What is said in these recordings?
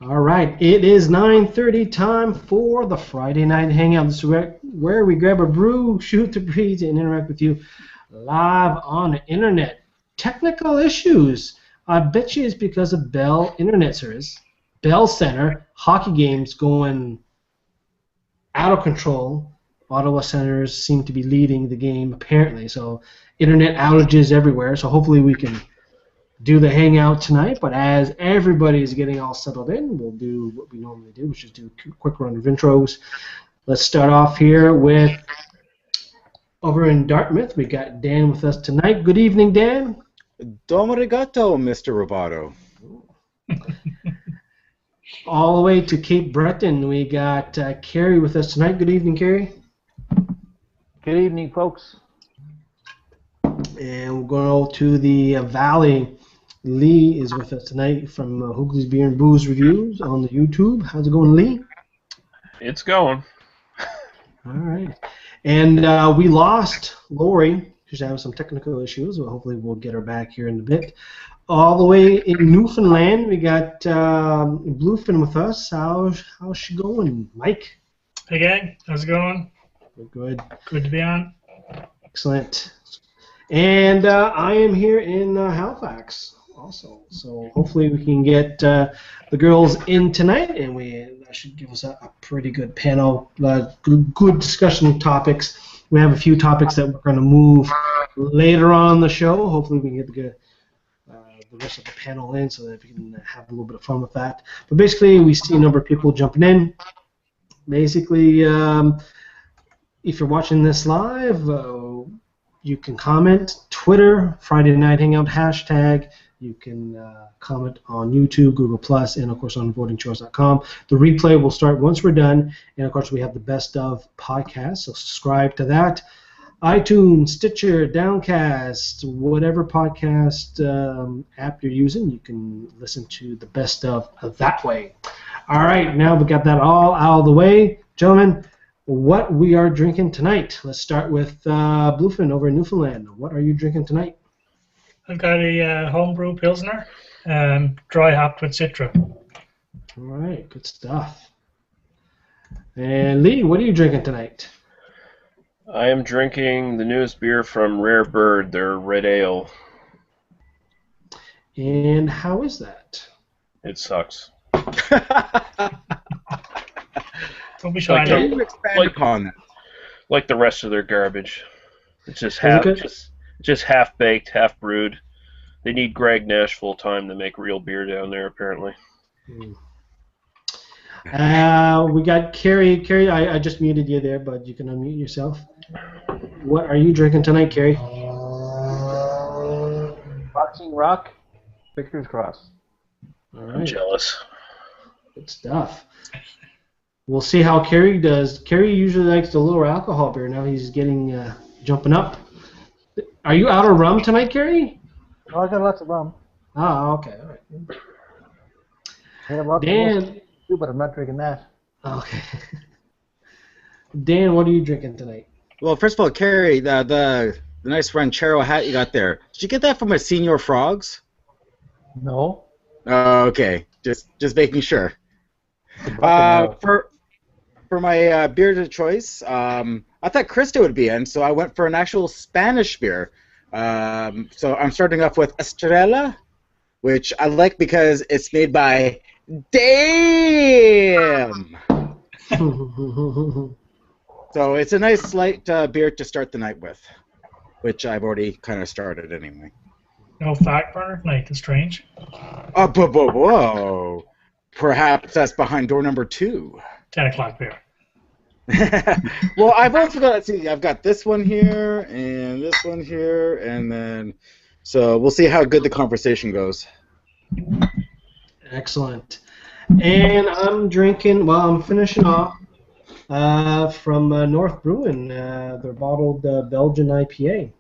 All right, it is 9:30 time for the Friday Night Hangout. This is where we grab a brew, shoot the breeze, and interact with you live on the internet. Technical issues. I bet you it's because of Bell Internet Service. Bell Center, hockey games going out of control. Ottawa Senators seem to be leading the game, apparently. So, internet outages everywhere. So, hopefully, we can do the hangout tonight, but as everybody is getting all settled in, we'll do what we normally do, which is do a quick run of intros. Let's start off here with, over in Dartmouth, we got Dan with us tonight. Good evening, Dan. Domo arigato, Mr. Roboto. All the way to Cape Breton, we got Carrie with us tonight. Good evening, Carrie. Good evening, folks. And we're going to the Valley. Lee is with us tonight from Hoogly's Beer and Booze Reviews on the YouTube. How's it going, Lee? It's going. All right. And we lost Lori. She's having some technical issues. Well, hopefully we'll get her back here in a bit. All the way in Newfoundland, we got Bluefin with us. How's she going, Mike? Hey, gang. How's it going? Good. Good to be on. Excellent. And I am here in Halifax also. So hopefully we can get the girls in tonight, and that should give us a pretty good panel, good discussion topics. We have a few topics that we're going to move later on the show. Hopefully we can get the rest of the panel in so that we can have a little bit of fun with that. But basically, we see a number of people jumping in. Basically, if you're watching this live, you can comment, Twitter, Friday Night Hangout hashtag. You can comment on YouTube, Google+, and of course on votingchoice.com. The replay will start once we're done, and of course we have the best of podcasts, so subscribe to that. iTunes, Stitcher, Downcast, whatever podcast app you're using, you can listen to the best of that way. All right, now we got that all out of the way. Gentlemen, what we are drinking tonight. Let's start with Bluefin over in Newfoundland. What are you drinking tonight? I've got a homebrew Pilsner, dry hopped with Citra. All right, good stuff. And Lee, what are you drinking tonight? I am drinking the newest beer from Rare Bird, their Red Ale. And how is that? It sucks. Don't be shy. Can you expand upon that? Like the rest of their garbage. It's just half baked, half brewed. They need Greg Nash full time to make real beer down there, apparently. We got Carrie. Carrie, I just muted you there, but you can unmute yourself. What are you drinking tonight, Carrie? Boxing Rock, Victor's Cross. All right. I'm jealous. Good stuff. We'll see how Carrie does. Carrie usually likes the lower alcohol beer. Now he's getting jumping up. Are you out of rum tonight, Carrie? Oh, I got lots of rum. Oh, okay. All right. I have lots Dan. of too, but I'm not drinking that. Okay. Dan, what are you drinking tonight? Well, first of all, Carrie, the nice ranchero hat you got there. Did you get that from a Senior Frogs? No. Okay, just making sure. For my beer of choice, I thought Krista would be in, so I went for an actual Spanish beer. So I'm starting off with Estrella, which I like because it's made by Damn! So it's a nice light beer to start the night with, which I've already kind of started anyway. No fat burner tonight. That's strange. Oh, whoa. Perhaps that's behind door number 2. 10 o'clock beer. Well, I've also got, see, I've got this one here, and this one here, and then, so we'll see how good the conversation goes. Excellent. And I'm drinking, well, I'm finishing off from North Brewing, their bottled Belgian IPA.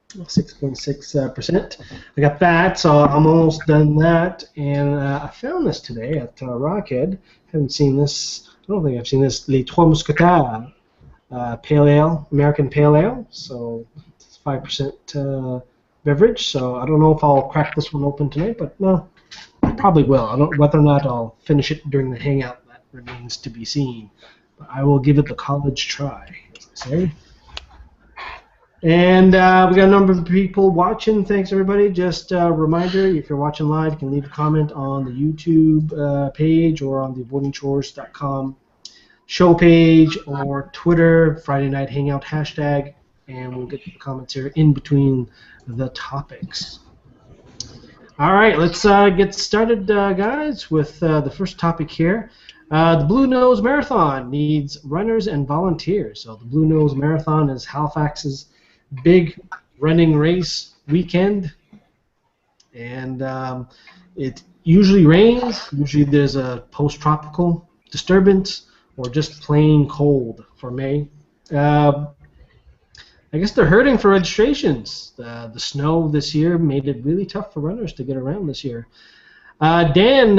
6.6%. I got that, so I'm almost done that. And I found this today at Rockhead. Haven't seen this. I don't think I've seen this. Les Trois Mousquetaires Pale Ale, American Pale Ale. So it's 5% beverage. So I don't know if I'll crack this one open tonight, but no, I probably will. I don't whether or not I'll finish it during the hangout. That remains to be seen. But I will give it the college try, as I say. And we got a number of people watching. Thanks, everybody. Just a reminder, if you're watching live, you can leave a comment on the YouTube page or on the avoidingchores.com show page or Twitter, Friday Night Hangout hashtag, and we'll get the comments here in between the topics. All right, let's get started, guys, with the first topic here. The Blue Nose Marathon needs runners and volunteers. So the Blue Nose Marathon is Halifax's big running race weekend, and it usually rains. Usually there's a post-tropical disturbance or just plain cold for May. I guess they're hurting for registrations. The snow this year made it really tough for runners to get around this year. Dan,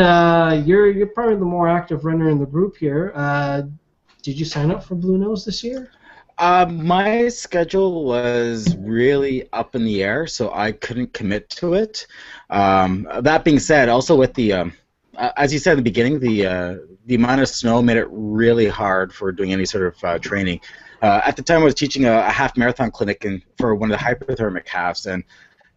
you're probably the more active runner in the group here. Did you sign up for Blue Nose this year? My schedule was really up in the air, so I couldn't commit to it. That being said, also with the, as you said in the beginning, the amount of snow made it really hard for doing any sort of training. At the time, I was teaching a half marathon clinic for one of the hypothermic halves, and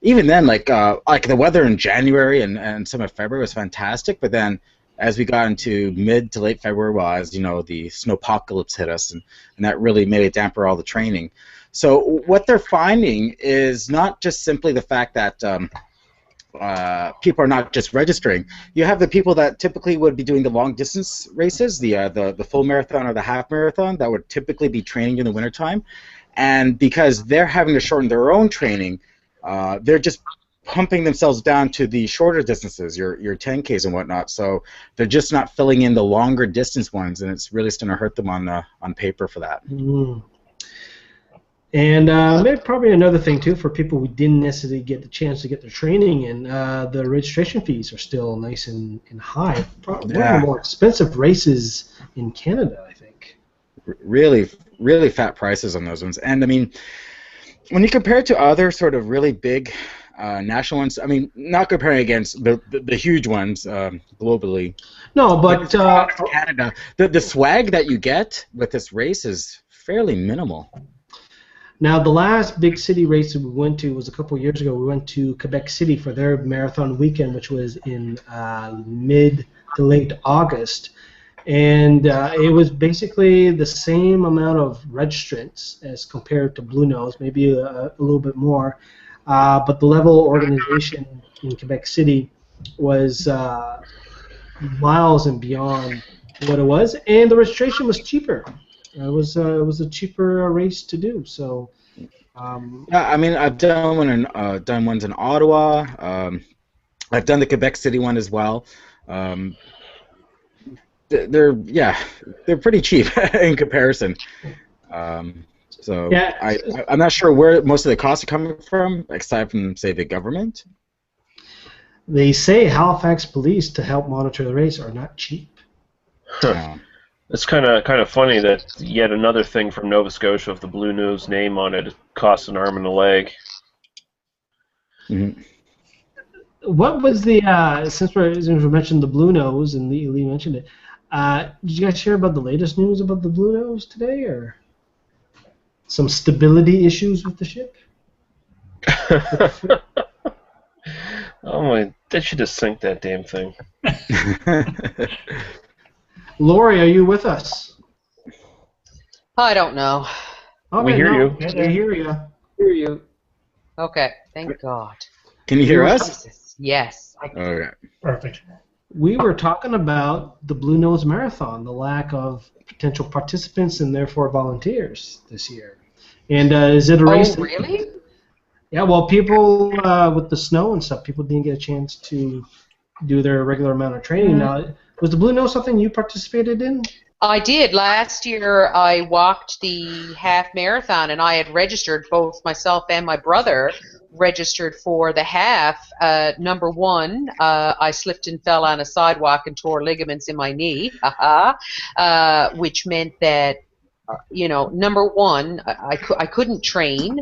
even then, like the weather in January and some of February was fantastic, but then as we got into mid to late February, well, as you know, the snowpocalypse hit us, and that really made it damper all the training. So what they're finding is not just simply the fact that people are not just registering. You have the people that typically would be doing the long distance races, the full marathon or the half marathon, that would typically be training in the wintertime, and because they're having to shorten their own training, they're just pumping themselves down to the shorter distances, your 10Ks and whatnot. So they're just not filling in the longer distance ones, and it's really going to hurt them on paper for that. Mm. And maybe probably another thing too for people who didn't necessarily get the chance to get their training in, the registration fees are still nice and high. Probably one of the more expensive races in Canada, I think. Really, really fat prices on those ones, and I mean, when you compare it to other sort of really big national ones, I mean, not comparing against the huge ones globally. No, but Canada, the swag that you get with this race is fairly minimal. Now, the last big city race that we went to was a couple of years ago. We went to Quebec City for their marathon weekend, which was in mid to late August. And it was basically the same amount of registrants as compared to Blue Nose, maybe a little bit more. But the level of organization in Quebec City was miles and beyond what it was, and the registration was cheaper. It was a cheaper race to do. So. Yeah, I mean, I've done ones in Ottawa. I've done the Quebec City one as well. They're pretty cheap in comparison. So yeah. I'm not sure where most of the costs are coming from, aside from, say, the government. They say Halifax police to help monitor the race are not cheap. Huh. It's kind of funny that yet another thing from Nova Scotia with the Blue Nose name on it costs an arm and a leg. Mm-hmm. What was the since we mentioned the Blue Nose and Lee mentioned it? Did you guys hear about the latest news about the Blue Nose today, or some stability issues with the ship? Oh my! They should just sink that damn thing. Lori, are you with us? I don't know. Okay, we hear you. We hear you. Hear you. Okay, thank God. Can you hear us? Jesus. Yes. Okay. Perfect. We were talking about the Blue Nose Marathon, the lack of potential participants and therefore volunteers this year. And is it a race? Oh, really? Yeah, well, people with the snow and stuff, people didn't get a chance to do their regular amount of training. Now, was the Blue Nose something you participated in? I did. Last year I walked the half marathon, and I had registered, both myself and my brother registered for the half. Number one, I slipped and fell on a sidewalk and tore ligaments in my knee, which meant that number one, I couldn't train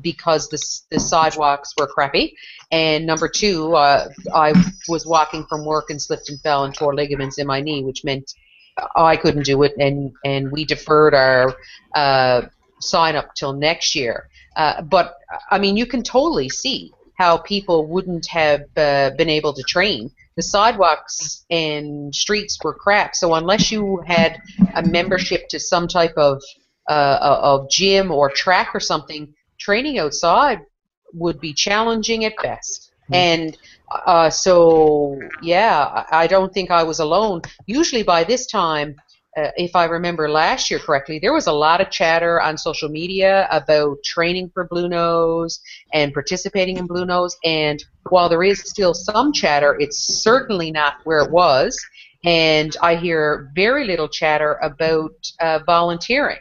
because the sidewalks were crappy, and number two, I was walking from work and slipped and fell and tore ligaments in my knee, which meant I couldn't do it, and we deferred our sign up till next year. But I mean, you can totally see how people wouldn't have been able to train. The sidewalks and streets were crap, so unless you had a membership to some type of gym or track or something, training outside would be challenging at best. And so, yeah, I don't think I was alone. Usually by this time, if I remember last year correctly, there was a lot of chatter on social media about training for Blue Nose and participating in Blue Nose. And while there is still some chatter, it's certainly not where it was. And I hear very little chatter about volunteering.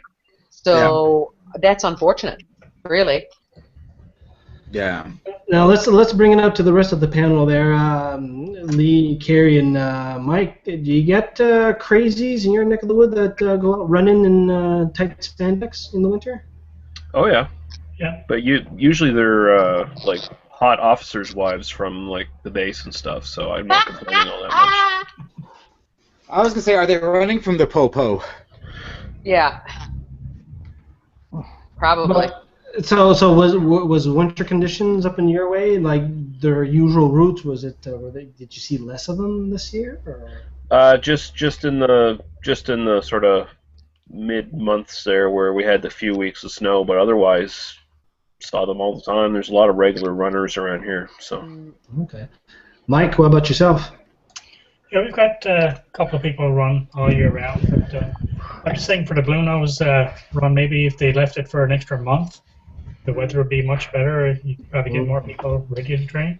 So that's unfortunate, really. Yeah. Now let's bring it out to the rest of the panel there. Lee, Carrie, and Mike. Do you get crazies in your neck of the wood that go out running in tight spandex in the winter? Oh yeah. Yeah. But usually they're like hot officers' wives from like the base and stuff. So I'm not complaining all that much. I was gonna say, are they running from the po-po? Yeah. Probably. So was winter conditions up in your way like their usual routes? Was it? Did you see less of them this year? Or? Just in the sort of mid months there where we had the few weeks of snow, but otherwise saw them all the time. There's a lot of regular runners around here. So. Okay. Mike, what about yourself? Yeah, we've got a couple of people who run all year round. But, I'm just thinking for the Blue Nose run, maybe if they left it for an extra month, the weather would be much better. You could probably get more people ready to train.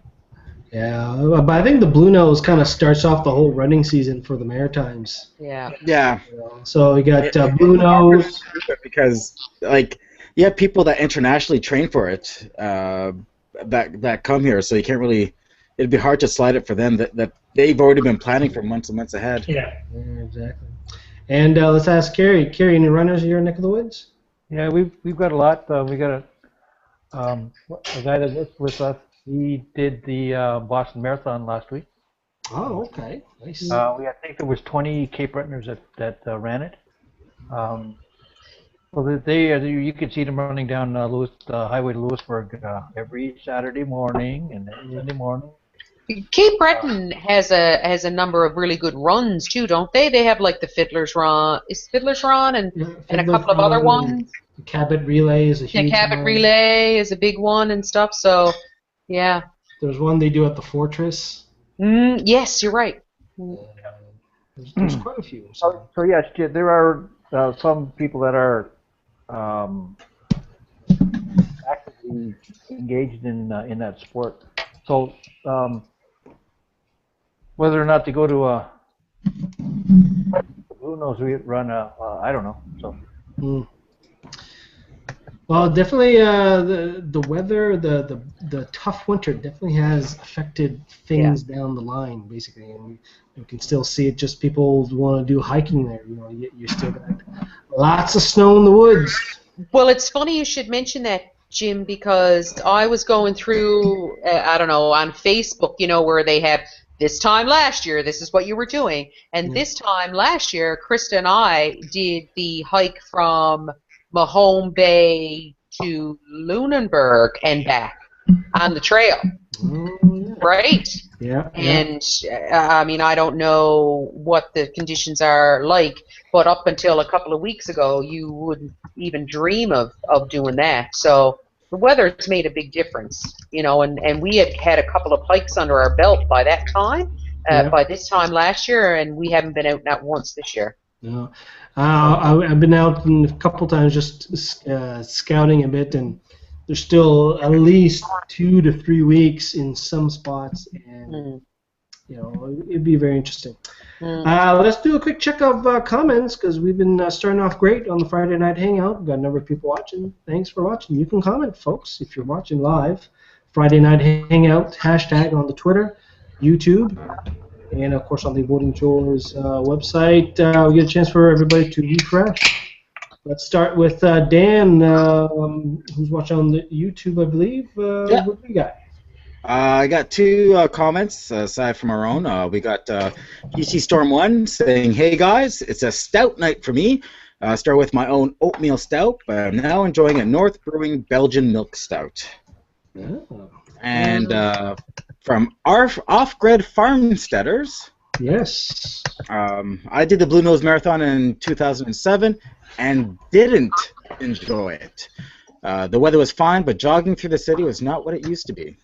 Yeah, but I think the Blue Nose kind of starts off the whole running season for the Maritimes. Yeah. Yeah. So we got Blue Nose. Because like you have people that internationally train for it that come here, so you can't really. It'd be hard to slide it for them that they've already been planning for months and months ahead. Yeah. Exactly. And let's ask Carrie. Carrie, any runners in your neck of the woods? Yeah, we've got a lot. We got a guy that works with us. He did the Boston Marathon last week. Oh, okay. Nice. I think there was 20 Cape Bretoners that ran it. So you could see them running down Highway to Lewisburg every Saturday morning and every Sunday morning. Cape Breton has a number of really good runs too, don't they? They have like the Fiddler's Run, Fiddler's Run, and a couple of other ones. The Cabot Relay is a huge one. Cabot Relay is a big one and stuff. So, yeah. There's one they do at the Fortress. Yes, you're right. There's quite a few. So yes, there are some people that are actively engaged in that sport. So whether or not to go to who knows, we run I don't know. So. Well, definitely the weather, the tough winter definitely has affected things down the line, basically, and you can still see it. Just people want to do hiking there. You know, you still got lots of snow in the woods. Well, it's funny you should mention that, Jim, because I was going through, I don't know, on Facebook, where they have this time last year, this is what you were doing, and this time last year, Krista and I did the hike from Mahone Bay to Lunenburg and back on the trail, right? Yeah. And I mean, I don't know what the conditions are like, but up until a couple of weeks ago, you wouldn't even dream of doing that. So the weather's made a big difference, and we had a couple of hikes under our belt by that time, by this time last year, and we haven't been out not once this year. No. I've been out a couple times just scouting a bit, and there's still at least 2 to 3 weeks in some spots, and it'd be very interesting. Let's do a quick check of comments, because we've been starting off great on the Friday Night Hangout. We've got a number of people watching. Thanks for watching. You can comment, folks, if you're watching live. Friday Night Hangout hashtag on the Twitter, YouTube, and of course on the Voting Chores website. We get a chance for everybody to refresh. let's start with Dan, who's watching on the YouTube, I believe. Yeah. What do we got? I got two comments aside from our own. We got PC Storm 1 saying, "Hey guys, it's a stout night for me. Start with my own oatmeal stout, but I'm now enjoying a North Brewing Belgian milk stout." Oh. And from Off-Grid Farmsteaders, Yes. I did the Blue Nose Marathon in 2007 and didn't enjoy it. The weather was fine, but jogging through the city was not what it used to be.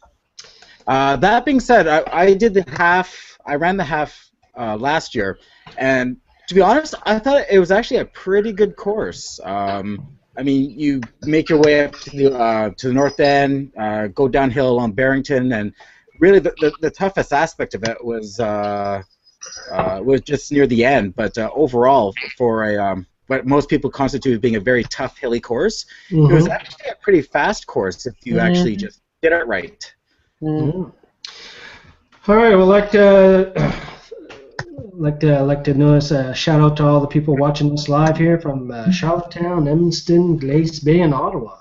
That being said, I did the half. I ran the half last year, and to be honest, I thought it was actually a pretty good course. I mean, you make your way up to the north end, go downhill along Barrington, and really the toughest aspect of it was just near the end. But overall, for what most people constitute being a very tough hilly course, it was actually a pretty fast course if you actually just did it right. All right. Well, like to notice a shout out to all the people watching us live here from Charlottetown, Evanston, Glace Bay, and Ottawa.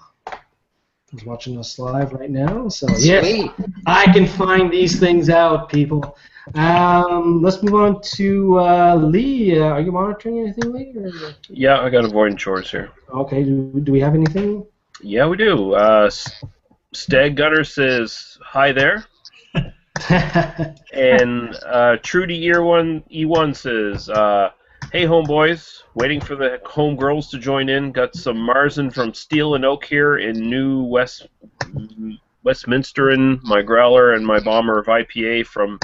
Who's watching us live right now? So yes, I can find these things out, people. Let's move on to Lee. Are you monitoring anything, Lee? Or? Yeah, I got avoiding chores here. Okay. Do we have anything? Yeah, we do. Stag Gunner says, "Hi there." And Trudy E1 says, "Hey homeboys, waiting for the homegirls to join in. Got some Marzen from Steel and Oak here in New Westminster, and my growler and my bomber of IPA from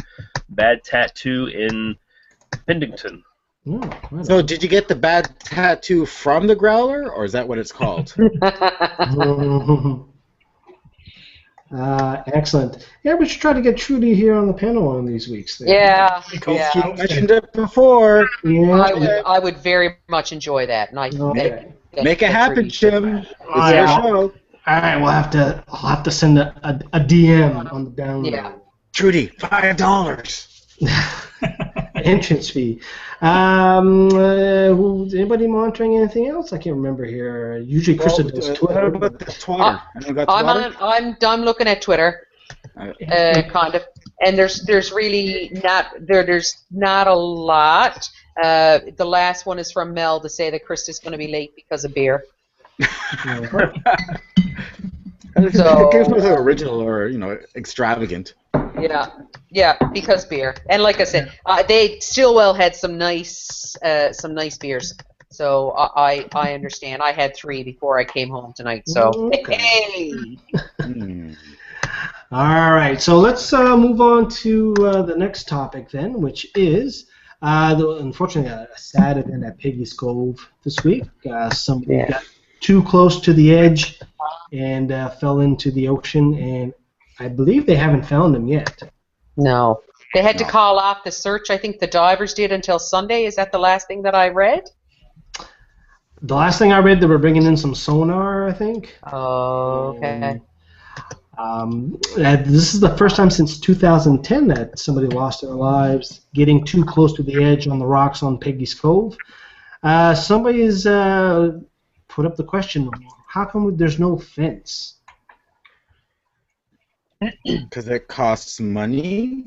Bad Tattoo in Pendington." So did you get the Bad Tattoo from the growler, or is that what it's called? Excellent. Yeah, we should try to get Trudy here on the panel one of these weeks. Then. Yeah. You mentioned it before. Yeah. I would very much enjoy that. And Make it happen, Jim. It's Yeah. your show. All right, I'll have to send a DM on the download. Yeah. Trudy, $5. Entrance fee. Anybody monitoring anything else? I can't remember here. Usually Krista does Twitter. What about the Twitter? I'm looking at Twitter, kind of, and there's really there's not a lot. The last one is from Mel to say that Krista's going to be late because of beer. So, it was original or extravagant. Yeah, because beer, and like I said, they Stillwell had some nice beers. So I understand. I had 3 before I came home tonight. So okay. Hey. All right, so let's move on to the next topic then, which is unfortunately a sad event at Peggy's Cove this week. Somebody got too close to the edge and fell into the ocean, and I believe they haven't found him yet. No. They had to call off the search. I think the divers did until Sunday. Is that the last thing that I read? The last thing I read, they were bringing in some sonar, I think. Oh, okay. This is the first time since 2010 that somebody lost their lives getting too close to the edge on the rocks on Peggy's Cove. Somebody's put up the question, how come there's no fence? Because it costs money.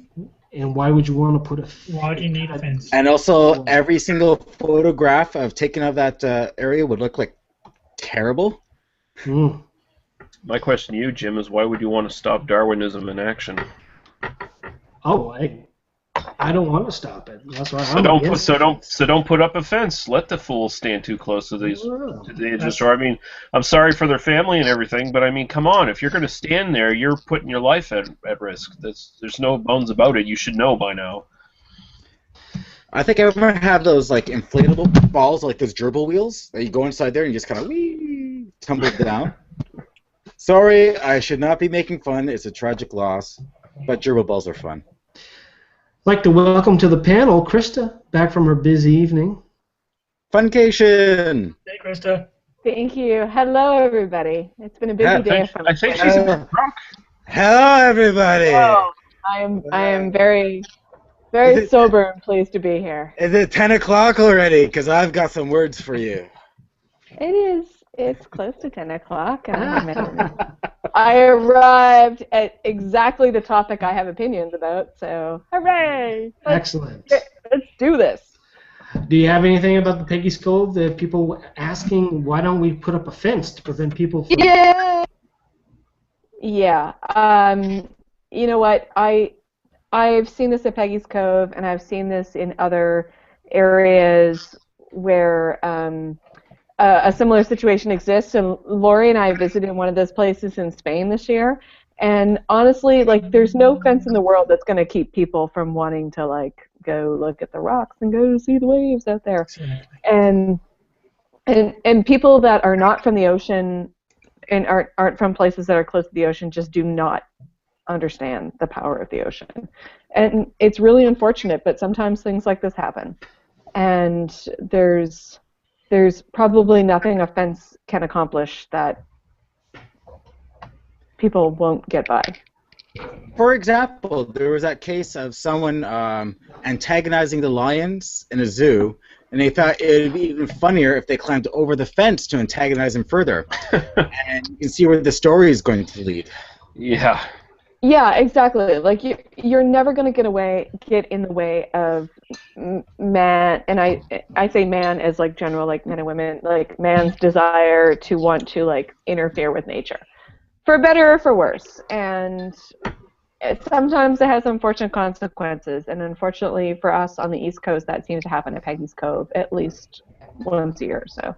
And why would you want to put a fence? Why do you need a fence? And also, every single photograph of taken of that area would look like terrible. My question to you, Jim, is why would you want to stop Darwinism in action? Oh, I don't want to stop it. That's why don't put up a fence. Let the fools stand too close to these to the edges. Or I mean, I'm sorry for their family and everything, but I mean, come on. If you're going to stand there, you're putting your life at risk. There's no bones about it. You should know by now. I think I ever have those like inflatable balls, like those gerbil wheels that you go inside there and you just kind of tumble down. Sorry, I should not be making fun. It's a tragic loss, but gerbil balls are fun. I'd like to welcome to the panel Krista, back from her busy evening. Funcation! Hey, Krista. Thank you. Hello, everybody. It's been a busy day. I think she's drunk. Hello, everybody! Oh, I am very, very sober and pleased to be here. Is it 10 o'clock already? Because I've got some words for you. It is. It's close to 10 o'clock, and I arrived at exactly the topic I have opinions about, so hooray! Excellent. Let's do this. Do you have anything about the Peggy's Cove that people asking, why don't we put up a fence to prevent people from... Yeah. You know what? I've seen this at Peggy's Cove, and I've seen this in other areas where a similar situation exists. And Lori and I visited one of those places in Spain this year, and honestly, like, there's no fence in the world that's going to keep people from wanting to, like, go look at the rocks and go see the waves out there. And people that are not from the ocean and aren't from places that are close to the ocean just do not understand the power of the ocean. And it's really unfortunate, but sometimes things like this happen. And there's probably nothing a fence can accomplish that people won't get by. For example, there was that case of someone antagonizing the lions in a zoo, and they thought it would be even funnier if they climbed over the fence to antagonize them further. And you can see where the story is going to lead. Yeah. Yeah, exactly. Like, you're never going to get in the way of man, and I say man as, like, general, like, men and women, like, man's desire to want to, like, interfere with nature, for better or for worse. And sometimes it has unfortunate consequences, and unfortunately for us on the East Coast, that seems to happen at Peggy's Cove at least once a year or so.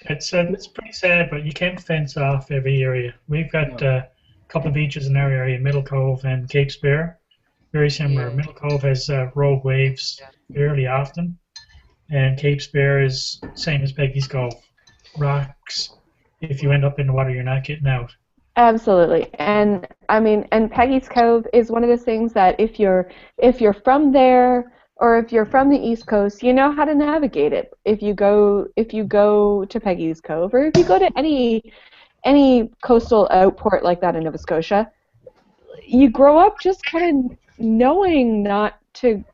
It's pretty sad, but you can't fence off every area. We've got a couple of beaches in our area, Middle Cove and Cape Spear. Very similar. Middle Cove has rogue waves fairly often, and Cape Spear is same as Peggy's Cove. Rocks. If you end up in the water, you're not getting out. Absolutely, and I mean, and Peggy's Cove is one of those things that if you're from there, or if you're from the East Coast, you know how to navigate it. If you go to Peggy's Cove, or if you go to any coastal outport like that in Nova Scotia, you grow up just kind of knowing not to,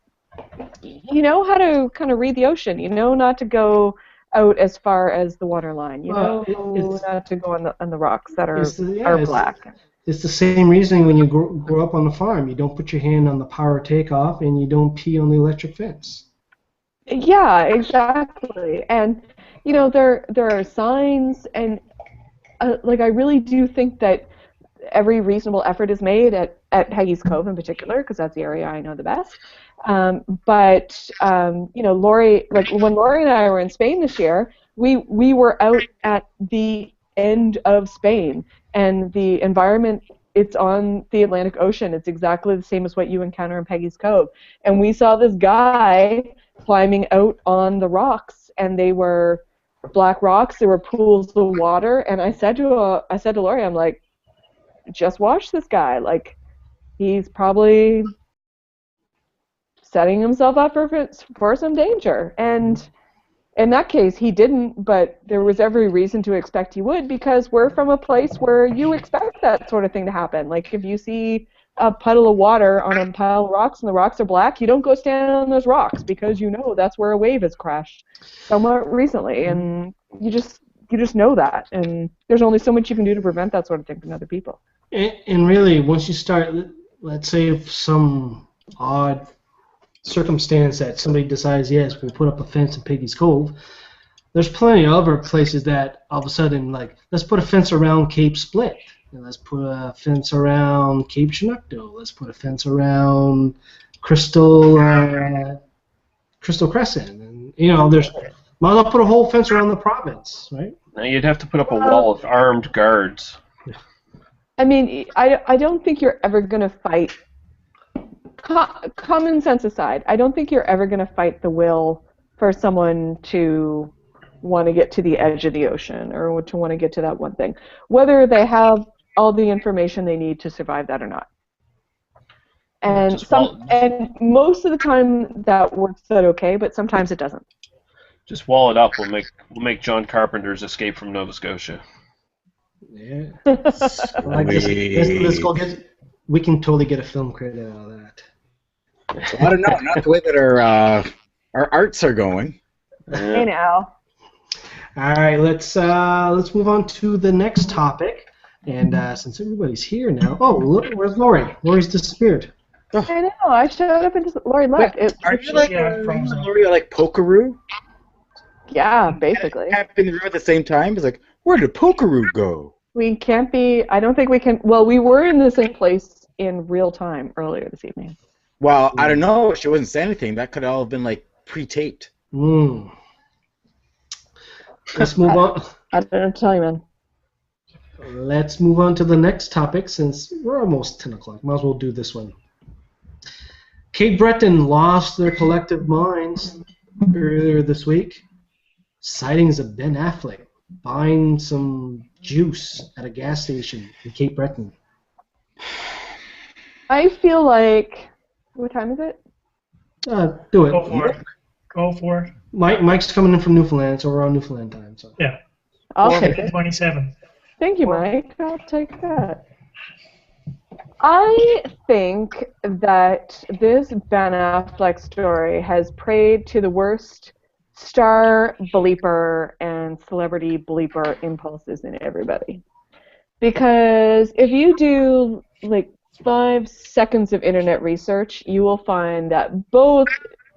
you know how to kind of read the ocean. You know not to go out as far as the waterline. You know not to go on the rocks that are black. It's the same reasoning when you grow up on the farm. You don't put your hand on the power takeoff, and you don't pee on the electric fence. Yeah, exactly. And you know there are signs, and like, I really do think that every reasonable effort is made at Peggy's Cove in particular, because that's the area I know the best. But you know, Lori, like, when Lori and I were in Spain this year, we were out at the end of Spain, and the environment, it's on the Atlantic Ocean. It's exactly the same as what you encounter in Peggy's Cove. And we saw this guy climbing out on the rocks, and they were black rocks. There were pools of water, and I said to Lori, I'm like, just watch this guy. Like, he's probably setting himself up for some danger. And in that case, he didn't, but there was every reason to expect he would, because we're from a place where you expect that sort of thing to happen. Like, if you see a puddle of water on a pile of rocks and the rocks are black, you don't go stand on those rocks, because you know that's where a wave has crashed somewhat recently, and you just know that, and there's only so much you can do to prevent that sort of thing from other people. And really, once you start, let's say if some odd circumstance that somebody decides, yes, we'll put up a fence in Peggy's Cove, there's plenty of other places that all of a sudden, like, let's put a fence around Cape Split, and let's put a fence around Cape Chinooka, let's put a fence around Crystal Crescent, and you know, there's, might as well put a whole fence around the province, right? Now you'd have to put up a wall of armed guards. I mean, I don't think you're ever going to fight, common sense aside, I don't think you're ever going to fight the will for someone to want to get to the edge of the ocean, or to want to get to that one thing, whether they have all the information they need to survive that or not. And and most of the time that works out okay, but sometimes it doesn't. Just wall it up. We'll make John Carpenter's Escape from Nova Scotia. Yeah. Let's go get. We can totally get a film credit out of that. I don't know, not the way that our arts are going. I know. All right, let's move on to the next topic. And since everybody's here now, oh, look, where's Lori? Lori's disappeared. I know. I showed up and just Lori left. Are you like frozen. Lori are like Pokeroo? Yeah, basically. Have been in the room at the same time. It's like, where did Pokeroo go? We can't be. I don't think we can. Well, we were in the same place in real time earlier this evening. Well, I don't know. She wasn't saying anything. That could all have been like pre-taped. Let's move on. I don't know what to tell you, man. Let's move on to the next topic since we're almost 10 o'clock. Might as well do this one. Cape Breton lost their collective minds earlier this week. Sightings of Ben Affleck buying some juice at a gas station in Cape Breton. I feel like. What time is it? Do it. Go for it. Go for it. Mike's coming in from Newfoundland, so we're on Newfoundland time. So. Yeah. I'll take it. 27. Thank you, Mike. I'll take that. I think that this Ben Affleck story has preyed to the worst star bleeper and celebrity bleeper impulses in everybody. Because if you do like 5 seconds of internet research, you will find that both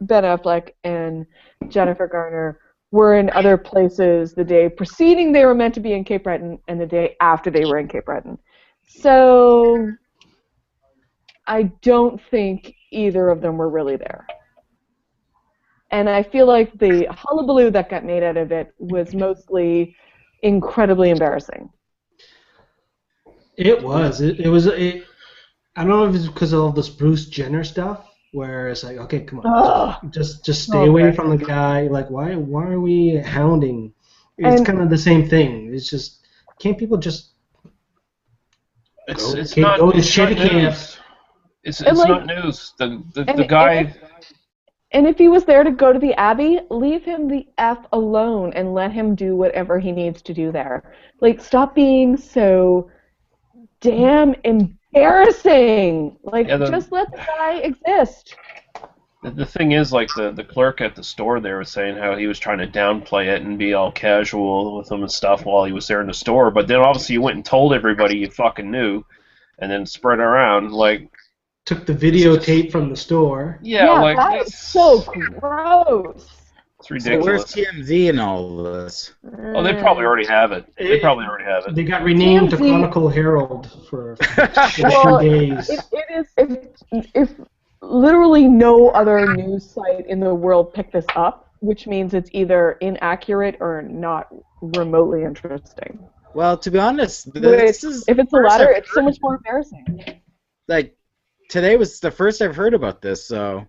Ben Affleck and Jennifer Garner were in other places the day preceding they were meant to be in Cape Breton and the day after they were in Cape Breton. So I don't think either of them were really there. And I feel like the hullabaloo that got made out of it was mostly incredibly embarrassing. It was. It was. I don't know if it's because of all this Bruce Jenner stuff, where it's like, okay, come on, just stay away from the guy. Like, why are we hounding? It's kind of the same thing. It's just, can't people just It's go not to news. shitty camp? It's like, not news. The guy. And if he was there to go to the Abbey, leave him the F alone and let him do whatever he needs to do there. Like, stop being so damn embarrassing. Like, just let the guy exist. The thing is, like, the clerk at the store there was saying how he was trying to downplay it and be all casual with them and stuff while he was there in the store, but then obviously you went and told everybody you fucking knew and then spread it around, like... Took the videotape from the store. Yeah, like... that is so gross. It's ridiculous. So where's TMZ in all of this? Oh, they probably already have it. They probably already have it. They got renamed to TMZ. Chronicle Herald for Well, 2 days. it is if literally no other news site in the world picked this up, which means it's either inaccurate or not remotely interesting. Well, to be honest, If it's the latter, it's so much more embarrassing. Like, today was the first I've heard about this, so...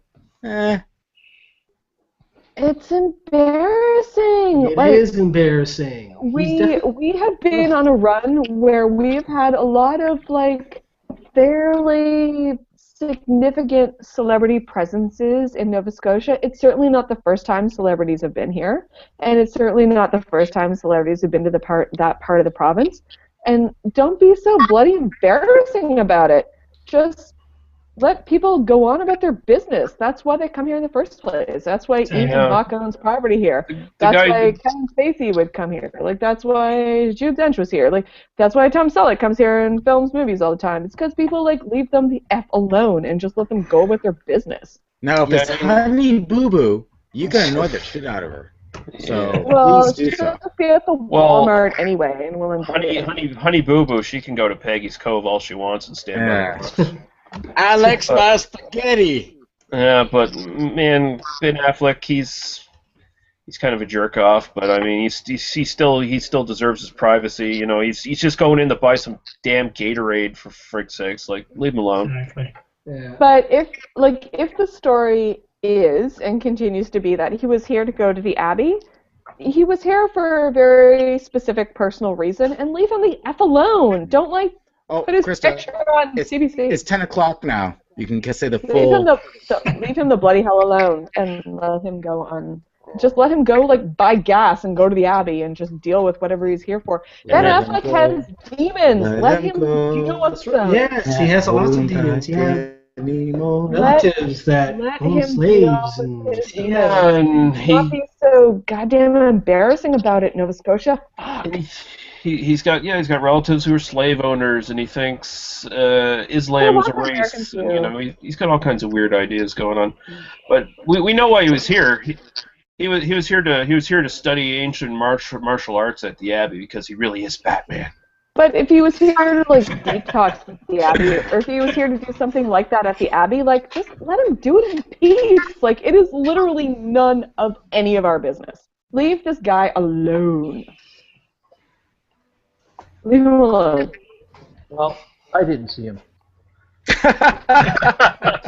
It's embarrassing. It is embarrassing. We have been on a run where we've had a lot of like fairly significant celebrity presences in Nova Scotia. It's certainly not the first time celebrities have been here, and it's certainly not the first time celebrities have been to that part of the province. And don't be so bloody embarrassing about it. Just let people go on about their business. That's why they come here in the first place. That's why Ethan Hawke owns property here. That's why Kevin Spacey would come here. Like, that's why Jude Dench was here. Like, that's why Tom Selleck comes here and films movies all the time. It's because people, like, leave them the F alone and just let them go with their business. Now, if it's Honey Boo Boo, you can annoy the shit out of her. So, well, please do so. She'll be at the Walmart anyway, and we'll invite her. Honey Boo Boo, she can go to Peggy's Cove all she wants and stand by her. Alex my spaghetti. Yeah, but man, Ben Affleck, he's kind of a jerk off. But I mean, he still deserves his privacy. You know, he's just going in to buy some damn Gatorade for frick's sakes. Like, leave him alone. Exactly. Yeah. But if the story is and continues to be that he was here to go to the Abbey, he was here for a very specific personal reason, and leave him the F alone. Don't put his picture on CBC. It's 10 o'clock now. You can say the full... Leave him the bloody hell alone and let him go on. Just let him go, like, buy gas and go to the Abbey and just deal with whatever he's here for. Ben Affleck has demons. Let him deal with them. Yes, he has lots of demons. He has relatives that own slaves. And he not be so so goddamn embarrassing about it, Nova Scotia. Fuck. He's got relatives who are slave owners, and he thinks Islam is a race. And, he's got all kinds of weird ideas going on. But we know why he was here. He was here to study ancient martial arts at the Abbey because he really is Batman. But if he was here to detox at the Abbey, or if he was here to do something like that at the Abbey, just let him do it in peace. It is literally none of any of our business. Leave this guy alone. Leave him alone. Well, I didn't see him.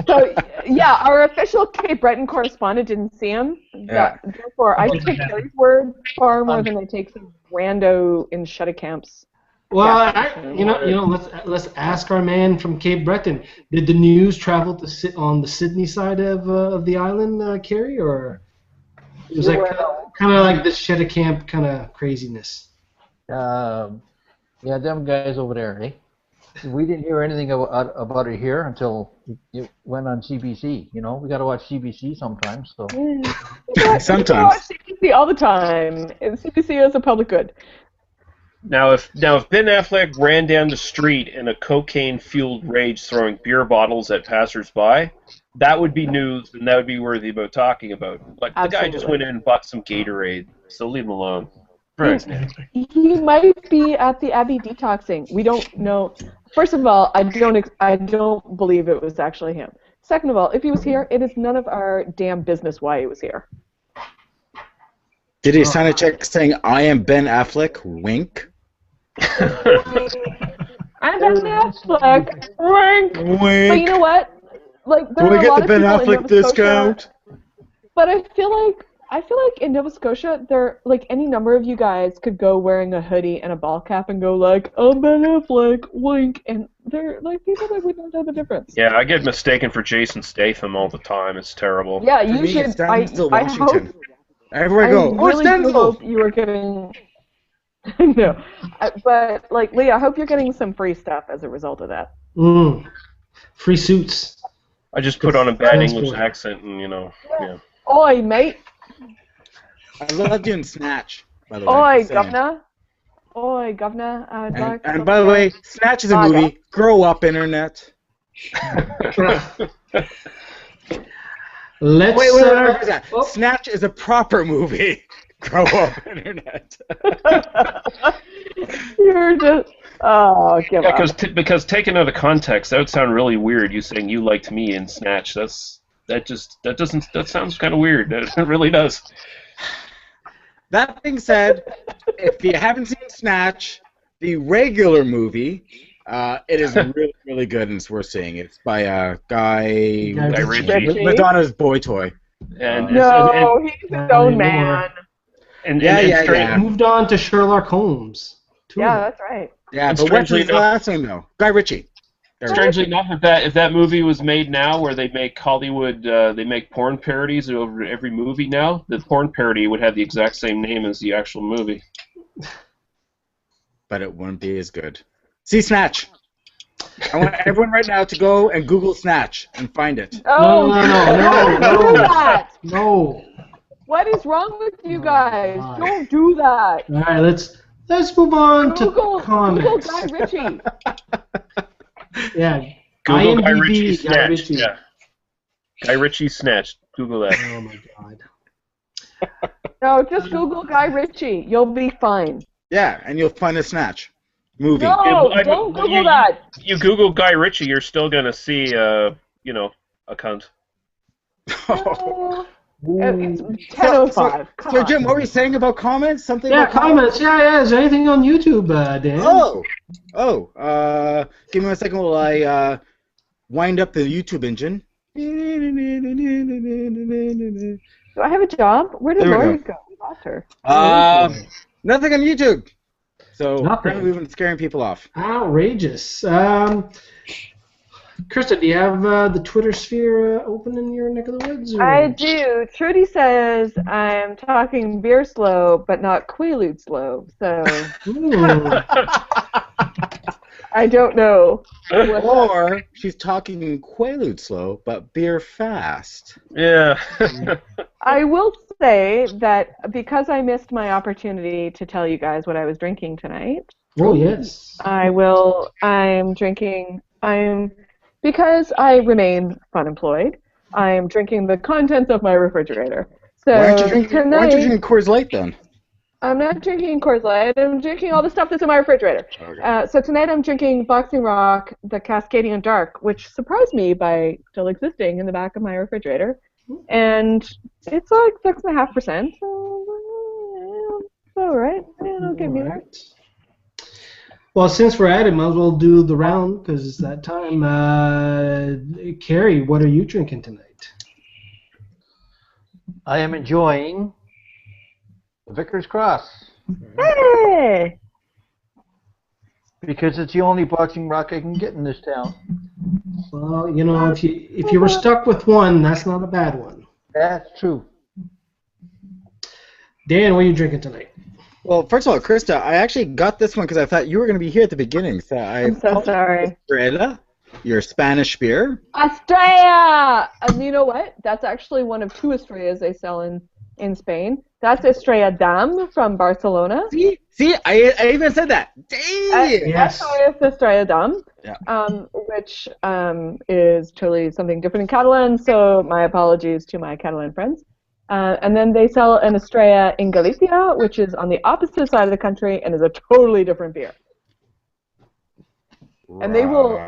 So, yeah, our official Cape Breton correspondent didn't see him. Yeah. Therefore, I take Terry's word far more than I take some rando in shuttle camps. Well, let's ask our man from Cape Breton. Did the news travel to sit on the Sydney side of the island, Carrie, or it was kind of like this shuttle camp kind of craziness? Yeah, them guys over there, eh? We didn't hear anything about it here until it went on CBC. We got to watch CBC sometimes. So sometimes. We watch CBC all the time. And CBC is a public good. Now, if Ben Affleck ran down the street in a cocaine-fueled rage, throwing beer bottles at passers-by, that would be news, and that would be worthy about talking about. But the guy just went in and bought some Gatorade, so leave him alone. He might be at the Abbey detoxing. We don't know. First of all, I don't believe it was actually him. Second of all, if he was here, it is none of our damn business why he was here. Did he sign a check saying, "I am Ben Affleck"? Wink. I'm Ben Affleck. Wink. Wink. But you know what? Do I get the Ben Affleck discount? But I feel like in Nova Scotia, there any number of you guys could go wearing a hoodie and a ball cap and go "I'm Ben Affleck," wink, and they're people that we don't know the difference. Yeah, I get mistaken for Jason Statham all the time. It's terrible. Yeah, you should. I hope. Everywhere I go. I really hope you are getting. No, but Lee, I hope you're getting some free stuff as a result of that. Free suits. I just put on a bad English accent, and yeah. Oi, mate. I loved you in Snatch, by the way. Oi, governor. Oi, governor. And by the way, Snatch is a movie. Grow up, internet. Wait. Snatch is a proper movie. Grow up, internet. You're just. Oh, give up. Because taken out of context, that would sound really weird. You saying you liked me in Snatch. That sounds kind of weird. It really does. That being said, if you haven't seen Snatch, the regular movie, it is really, really good and it's worth seeing. It's by Guy Ritchie. Madonna's boy toy. And he's his own man. And moved on to Sherlock Holmes. Yeah, that's right. Yeah, but what's his last name though? Guy Ritchie. Strangely enough, if that movie was made now, where they make Hollywood, they make porn parodies over every movie now, the porn parody would have the exact same name as the actual movie. But it wouldn't be as good. See Snatch. I want everyone right now to go and Google Snatch and find it. Oh, no. What is wrong with you guys? Don't do that. All right, let's move on to comics. Google Guy Ritchie. Yeah. Google Guy IMDb, Ritchie Snatch. Ritchie. Yeah. Guy Ritchie Snatch. Google that. Oh my God. No, just Google Guy Ritchie. You'll be fine. Yeah, and you'll find a Snatch movie. No, don't Google that. You Google Guy Ritchie, you're still gonna see, a cunt. It's 10:05. So Jim, what were you saying about comments? Something? Yeah, about comments. Yeah. Is there anything on YouTube, Dan? Give me 1 second while I wind up the YouTube engine. Do I have a job? Where did Lori go? We lost her. Nothing on YouTube. So Nothing. apparently we've been scaring people off. Outrageous. Krista, do you have the Twitter sphere open in your neck of the woods? Or? I do. Trudy says I'm talking beer slow, but not Quaalude slow. So. I don't know. Or she's talking Quaalude slow, but beer fast. Yeah. I will say that because I missed my opportunity to tell you guys what I was drinking tonight, Oh, yes. because I remain unemployed, I'm drinking the contents of my refrigerator. So Why aren't you drinking tonight, Coors Light then? I'm not drinking Coors Light. I'm drinking all the stuff that's in my refrigerator. Okay. So tonight I'm drinking Boxing Rock, the Cascadian Dark, which surprised me by still existing in the back of my refrigerator. And it's like 6.5%. So it's all right. Yeah, don't get me wrong. Alright. Well, since we're at it, might as well do the round because it's that time. Carrie, what are you drinking tonight? I am enjoying Vickers Cross Hey! because it's the only boxing rock I can get in this town. Well, you know, if you were stuck with one, that's not a bad one. That's true. Dan, what are you drinking tonight? Well, first of all, Krista, I actually got this one because I thought you were going to be here at the beginning. So I'm so sorry. Estrella, your Spanish beer. Estrella! And you know what? That's actually one of two Estrellas they sell in Spain. That's Estrella Damm from Barcelona. See, I even said that. Dang! Yes. That's Estrella Damm, Yeah. which is totally something different in Catalan, so my apologies to my Catalan friends. And then they sell an Estrella in Galicia, which is on the opposite side of the country and is a totally different beer. And they will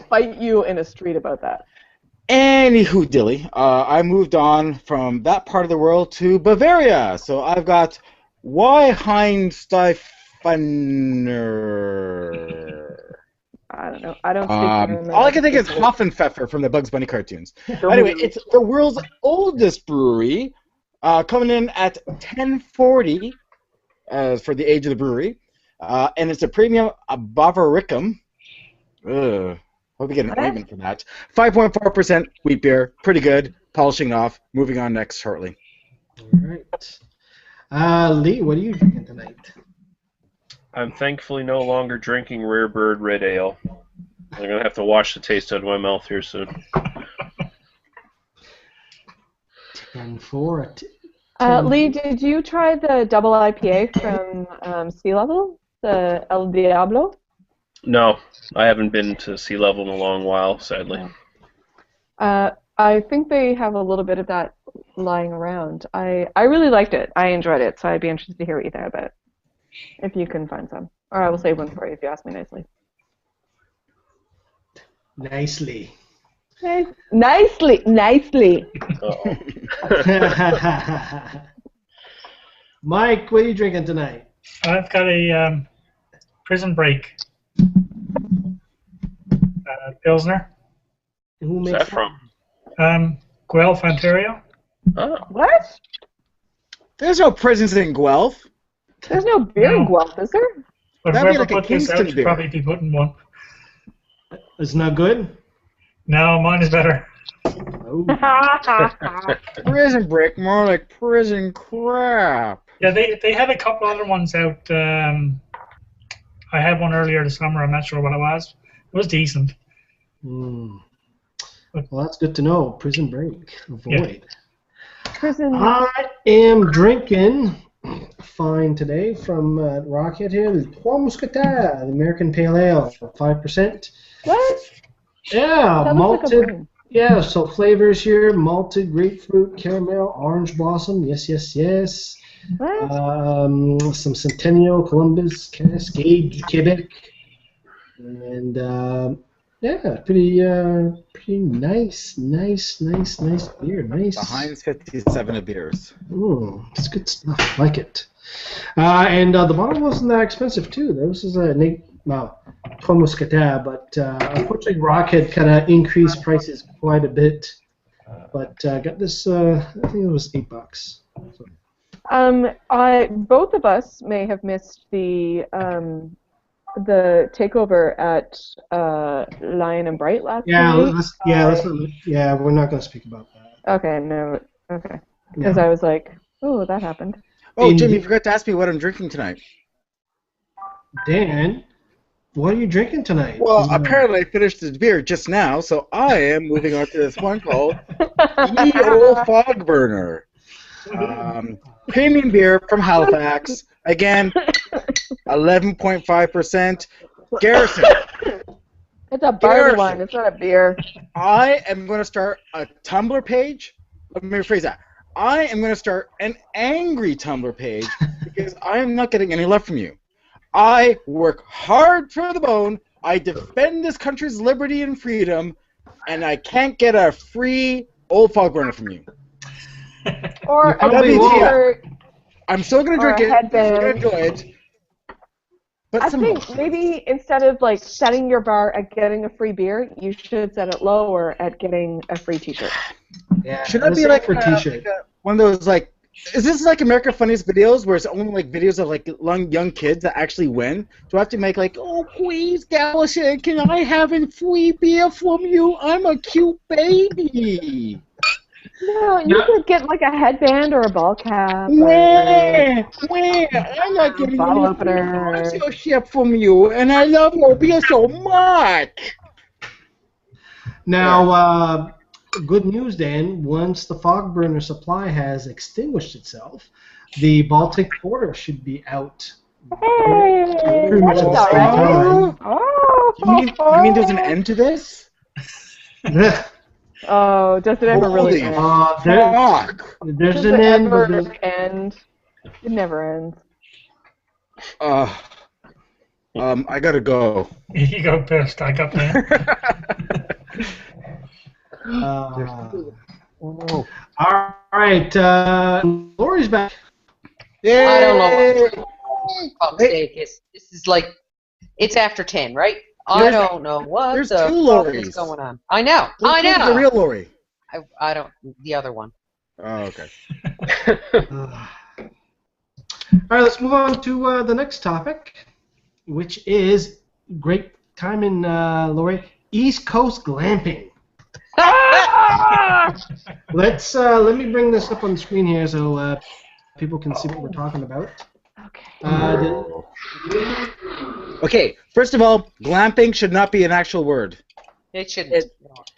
fight you in a street about that. Anywho, dilly, I moved on from that part of the world to Bavaria. So I've got Weihensteifer. I don't know. I don't speak German. All I can think is Hoffenpfeffer from the Bugs Bunny cartoons. Anyway, it's the world's oldest brewery, coming in at 1040 for the age of the brewery, and it's a premium Bavaricum. Hope you get an ointment for that. 5.4% wheat beer, pretty good. Polishing off. Moving on next shortly. All right. Lee, what are you drinking tonight? I'm thankfully no longer drinking Rare Bird Red Ale. I'm going to have to wash the taste out of my mouth here soon. 10-4. Lee, did you try the double IPA from Sea Level, the El Diablo? No, I haven't been to Sea Level in a long while, sadly. I think they have a little bit of that lying around. I really liked it. I enjoyed it, so I'd be interested to hear what you think about it, if you can find some. Or I will save one for you if you ask me nicely. Nicely. Nicely. Uh-oh. Mike, what are you drinking tonight? I've got a Prison Break Pilsner. Who Where's makes that from? Guelph, Ontario. Oh. What? There's no prisons in Guelph. There's no beer in Guelph, is there? But That'd be whoever like a put this out Kingston should beer. probably be putting one. It's not good? No, mine is better. Oh. Prison Break, more like prison crap. Yeah, they have a couple other ones out. I had one earlier this summer. I'm not sure what it was. It was decent. Well, that's good to know. Prison Break. Avoid. Prison. I am drinking fine today from Rockhead here. The Trois Mousquetaires, the American Pale Ale, 5%. What? Yeah, That looks malted. like a wine. Yeah, so flavors here: malted, grapefruit, caramel, orange blossom. Yes. What? Some Centennial, Columbus, Cascade, Quebec, and yeah, pretty nice beer. Nice. The Heinz 57 of beers. It's good stuff. Like it. And the bottle wasn't that expensive too. This is a Trois Mousquetaires, but unfortunately Rockhead kind of increased prices quite a bit. But got this. I think it was $8. So. Both of us may have missed the takeover at Lion and Bright last week. We're not going to speak about that. Okay, no, okay. Because I was like, oh, that happened. Oh, Jim, you forgot to ask me what I'm drinking tonight. Dan, What are you drinking tonight? Well, apparently I finished the beer just now, so I am moving on to this one called Ye Old Fog Burner. Premium beer from Halifax. Again, 11.5%. Garrison. It's a barley Garrison. wine. It's not a beer. I am going to start a Tumblr page. Let me rephrase that. I am going to start an angry Tumblr page because I am not getting any love from you. I work hard for the bone. I defend this country's liberty and freedom, and I can't get a free Old Fog Burner from you. Or a probably t-shirt. I'm still going to drink Or a it. I'm still headband. going to enjoy it. But I some think maybe instead of like setting your bar at getting a free beer, you should set it lower at getting a free t-shirt. Yeah, should that be let's like for t-shirt? one of those like? Is this like American Funniest videos where it's only like videos of like young kids that actually win? Do I have to make like, oh please, Gallison, can I have a free beer from you? I'm a cute baby. No, you could get like a headband or a ball cap. Where? I'm not getting Bottle any opener. sponsorship from you, and I love your beer so much. Now, good news, Dan. Once the fog burner supply has extinguished itself, the Baltic Porter should be out. Hey, Pretty much at the that's same alright. time. You mean there's an end to this? Oh, does it ever really end? Fuck. There's Does an it end. ever But end? It never ends. I gotta go. You go first. I got that. Oh, all right, Lori's back. Yay! I don't know what this is like. It's after 10, right? I don't know what there's the two fuck Lories. is going on. I know. The real Lori. I don't. The other one. Oh, okay. All right, let's move on to the next topic, which is great time in Lori, East Coast glamping. Let me bring this up on the screen here so people can see what we're talking about. Okay. Okay, first of all, glamping should not be an actual word. It shouldn't.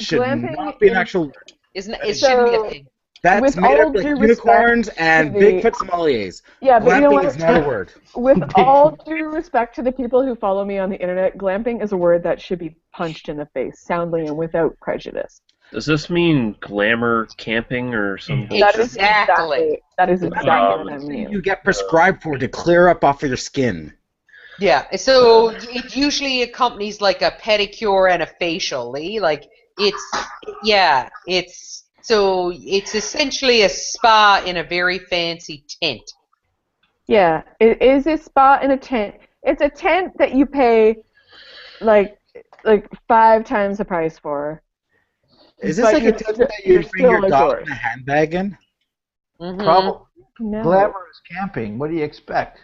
Should Glamping not be an actual word. It shouldn't be a thing. That's with made all up like due unicorns respect and to the- Bigfoot sommeliers. Yeah, but you know Glamping what? is not a word. With all due respect to the people who follow me on the internet, glamping is a word that should be punched in the face, soundly and without prejudice. Does this mean glamour camping or something? That is Exactly. That is exactly what I mean. You get prescribed for to clear up off of your skin. Yeah. So it usually accompanies like a pedicure and a facial. Like it's essentially a spa in a very fancy tent. Yeah, it is a spa in a tent. It's a tent that you pay like 5 times the price for. Is this But like a you're tent still- that you you're bring your still dog outdoors. in a handbag in? Mm-hmm. Problem. No. Glamorous camping. What do you expect?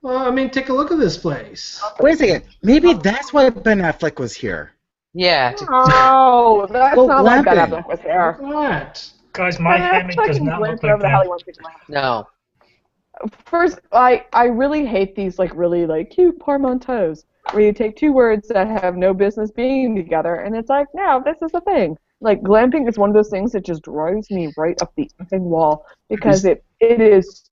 Well, I mean, take a look at this place. Wait a second. Maybe that's why Ben Affleck was here. Yeah. Oh, that's Go not like Ben glamping. Affleck was there. What? Guys, my Ben hammock Affleck does can not glamp look wherever like the hell he that. wants to glamp. No. First, I really hate these like really like cute portmanteaus where you take 2 words that have no business being together and it's like, no, this is a thing. Like glamping is one of those things that just drives me right up the effing wall because it is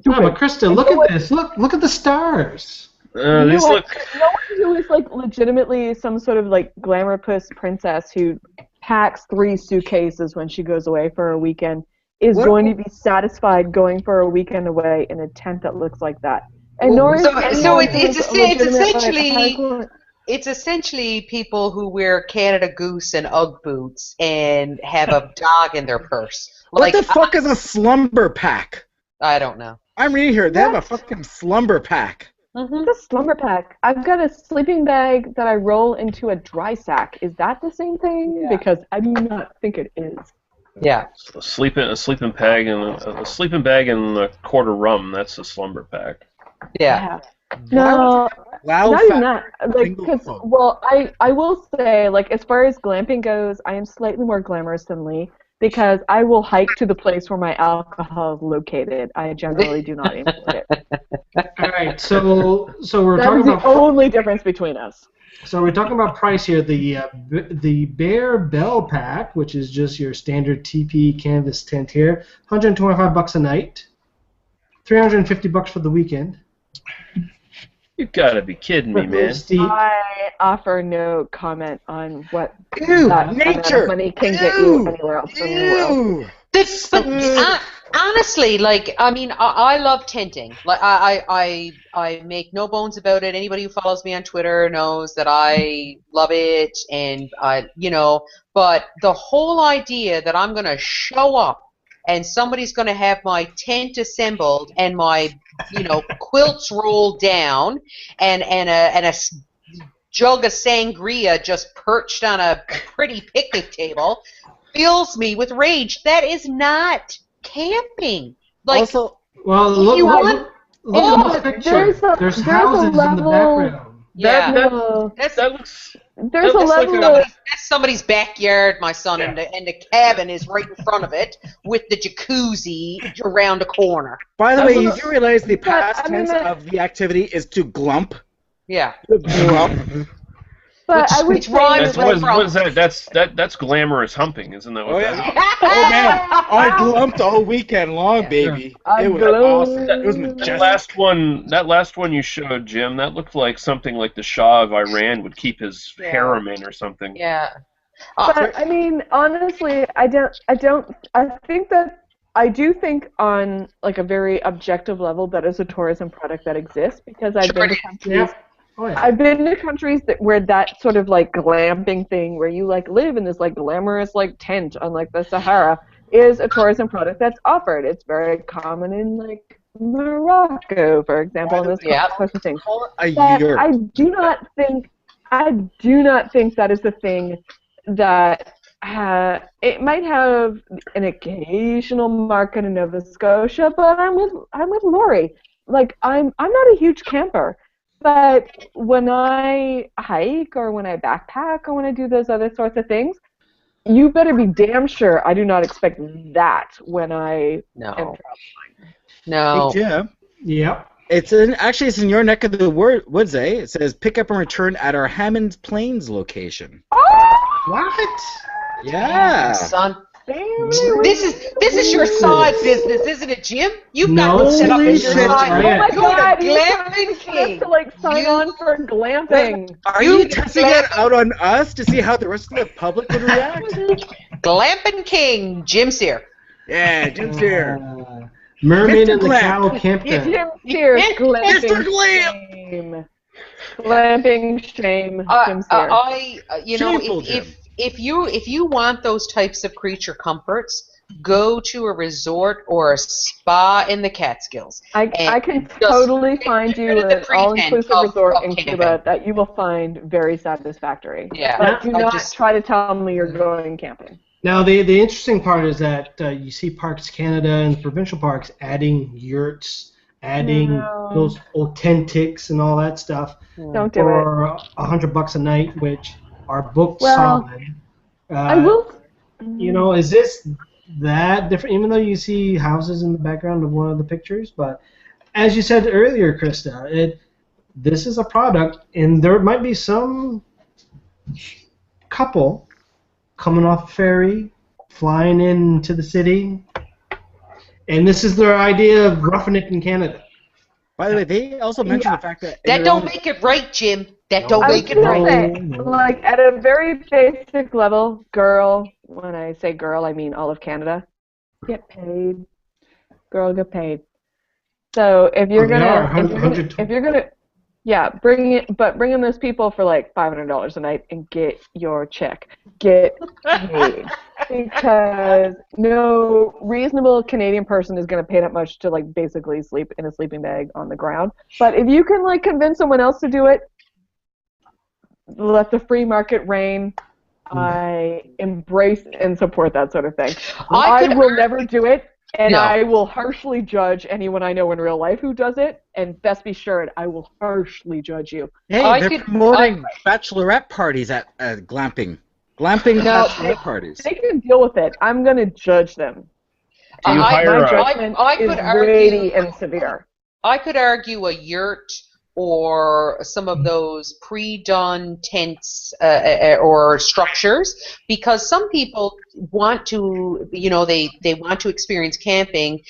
No, stupid. but Krista, look at this. Look at the stars. These look. No one who is like legitimately some sort of like glamourous princess who packs 3 suitcases when she goes away for a weekend is going to be satisfied going for a weekend away in a tent that looks like that. And nor is anyone who is a legitimate, it's essentially people who wear Canada Goose and Ugg boots and have a dog in their purse. What the fuck is a slumber pack? I don't know. I'm reading here. They have a fucking slumber pack. Mm-hmm. It's a slumber pack. I've got a sleeping bag that I roll into a dry sack. Is that the same thing? Yeah. Because I do not think it is. Yeah. A sleeping bag and a quart of rum. That's a slumber pack. Yeah. No, Wow. not even that. Like, single because, phone. well, I will say, like, as far as glamping goes, I am slightly more glamorous than Lee because I will hike to the place where my alcohol is located. I generally do not import it. All right. So we're That talking is the about only difference between us. So we're talking about price here. The Bear Bell Pack, which is just your standard TP canvas tent here, $125 a night, $350 for the weekend. You gotta be kidding me, man. Steep. I offer no comment on what Ew, that amount nature. of money can get you anywhere else in the world. But honestly, like, I mean, I love tenting. Like, I make no bones about it. Anybody who follows me on Twitter knows that I love it, and but the whole idea that I'm gonna show up and somebody's gonna have my tent assembled and my, quilts rolled down and a jug of sangria just perched on a pretty picnic table fills me with rage. That is not camping. Like, Also, well, look at the picture. There's houses in the background. Yeah, That looks. There's a level of that's somebody's backyard, my son, and the cabin is right in front of it with the jacuzzi around the corner. by the way, you do realize the past tense of the activity is to glump? Yeah. Glump. But I would say That's Like, what is that? That's glamorous humping, isn't that what Oh, that yeah. is? Oh, man. I glumped all weekend long, baby. I It was glue- awesome. It was That majestic. last one you showed, Jim, that looked like something like the Shah of Iran would keep his harem in or something. Yeah. But I mean, honestly, I do think on like a very objective level that is a tourism product that exists because I've been to countries. Yeah. Oh, yeah. I've been to countries where that sort of like glamping thing, where you like live in this like glamorous like tent on like the Sahara, is a tourism product that's offered. It's very common in like Morocco, for example, and those sorts of things. A But year. I do not think that is the thing that it might have an occasional market in Nova Scotia, but I'm with Lori. Like I'm not a huge camper, but when I hike or when I backpack or when I do those other sorts of things, you better be damn sure I do not expect that when I am traveling. No. Hey, Jim. Yep. It's in your neck of the woods, eh? It says pick up and return at our Hammond Plains location. What? Yeah. Son. Damn. This is your side business, isn't it, Jim? You've got No, to set up as your shit, side. right. Oh my You're God! the You glamping have king. to like sign on for glamping. Are you testing it out on us to see how the rest of the public would react? Glamping king, Jim's here. Yeah, Jim's here. Mermaid Mr. and the Glam. Cow Campton. Jim Sears, Mr. glamping Glam. shame. Glamping shame, Jim Sears. Shameful, Jim. If you want those types of creature comforts, go to a resort or a spa in the Catskills. I can totally find you rid of the an all-inclusive pretense resort of in camping. Cuba that you will find very satisfactory. Yeah. But do I not just- try to tell me you're going camping. Now, the interesting part is that you see Parks Canada and the provincial parks adding yurts, adding No. those authentics and all that stuff Don't do it. for $100 a night, which are booked Well, solid. I will. Is this that different? Even though you see houses in the background of one of the pictures, but as you said earlier, Krista, this is a product, and there might be some couple coming off a ferry, flying into the city, and this is their idea of roughing it in Canada. By the way, they also mentioned the fact that That don't make it right, Jim. That don't I was make it gonna right. say, like at a very basic level, girl. When I say girl, I mean all of Canada. Get paid, girl. Get paid. So if you're yeah, bring in those people for like $500 a night and get your check. Get paid. Because no reasonable Canadian person is going to pay that much to like basically sleep in a sleeping bag on the ground. But if you can like convince someone else to do it, let the free market reign. I embrace and support that sort of thing. I will never do it, and I will harshly judge anyone I know in real life who does it, and best be assured, I will harshly judge you. Hey, they're promoting bachelorette parties at glamping. Glamping bachelorette parties. They can deal with it. I'm going to judge them. Do you hire my a- judgment I is could argue- weighty and severe. I could argue a yurt or some of those pre-done tents or structures, because some people want to, they want to experience camping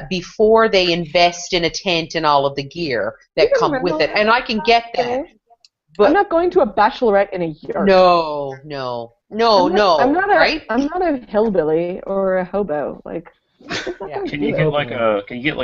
before they invest in a tent and all of the gear that come with it, and I can get that. But I'm not going to a bachelorette in a yurt. No. I'm not right? I'm not a hillbilly or a hobo. Like, Yeah. Can you get like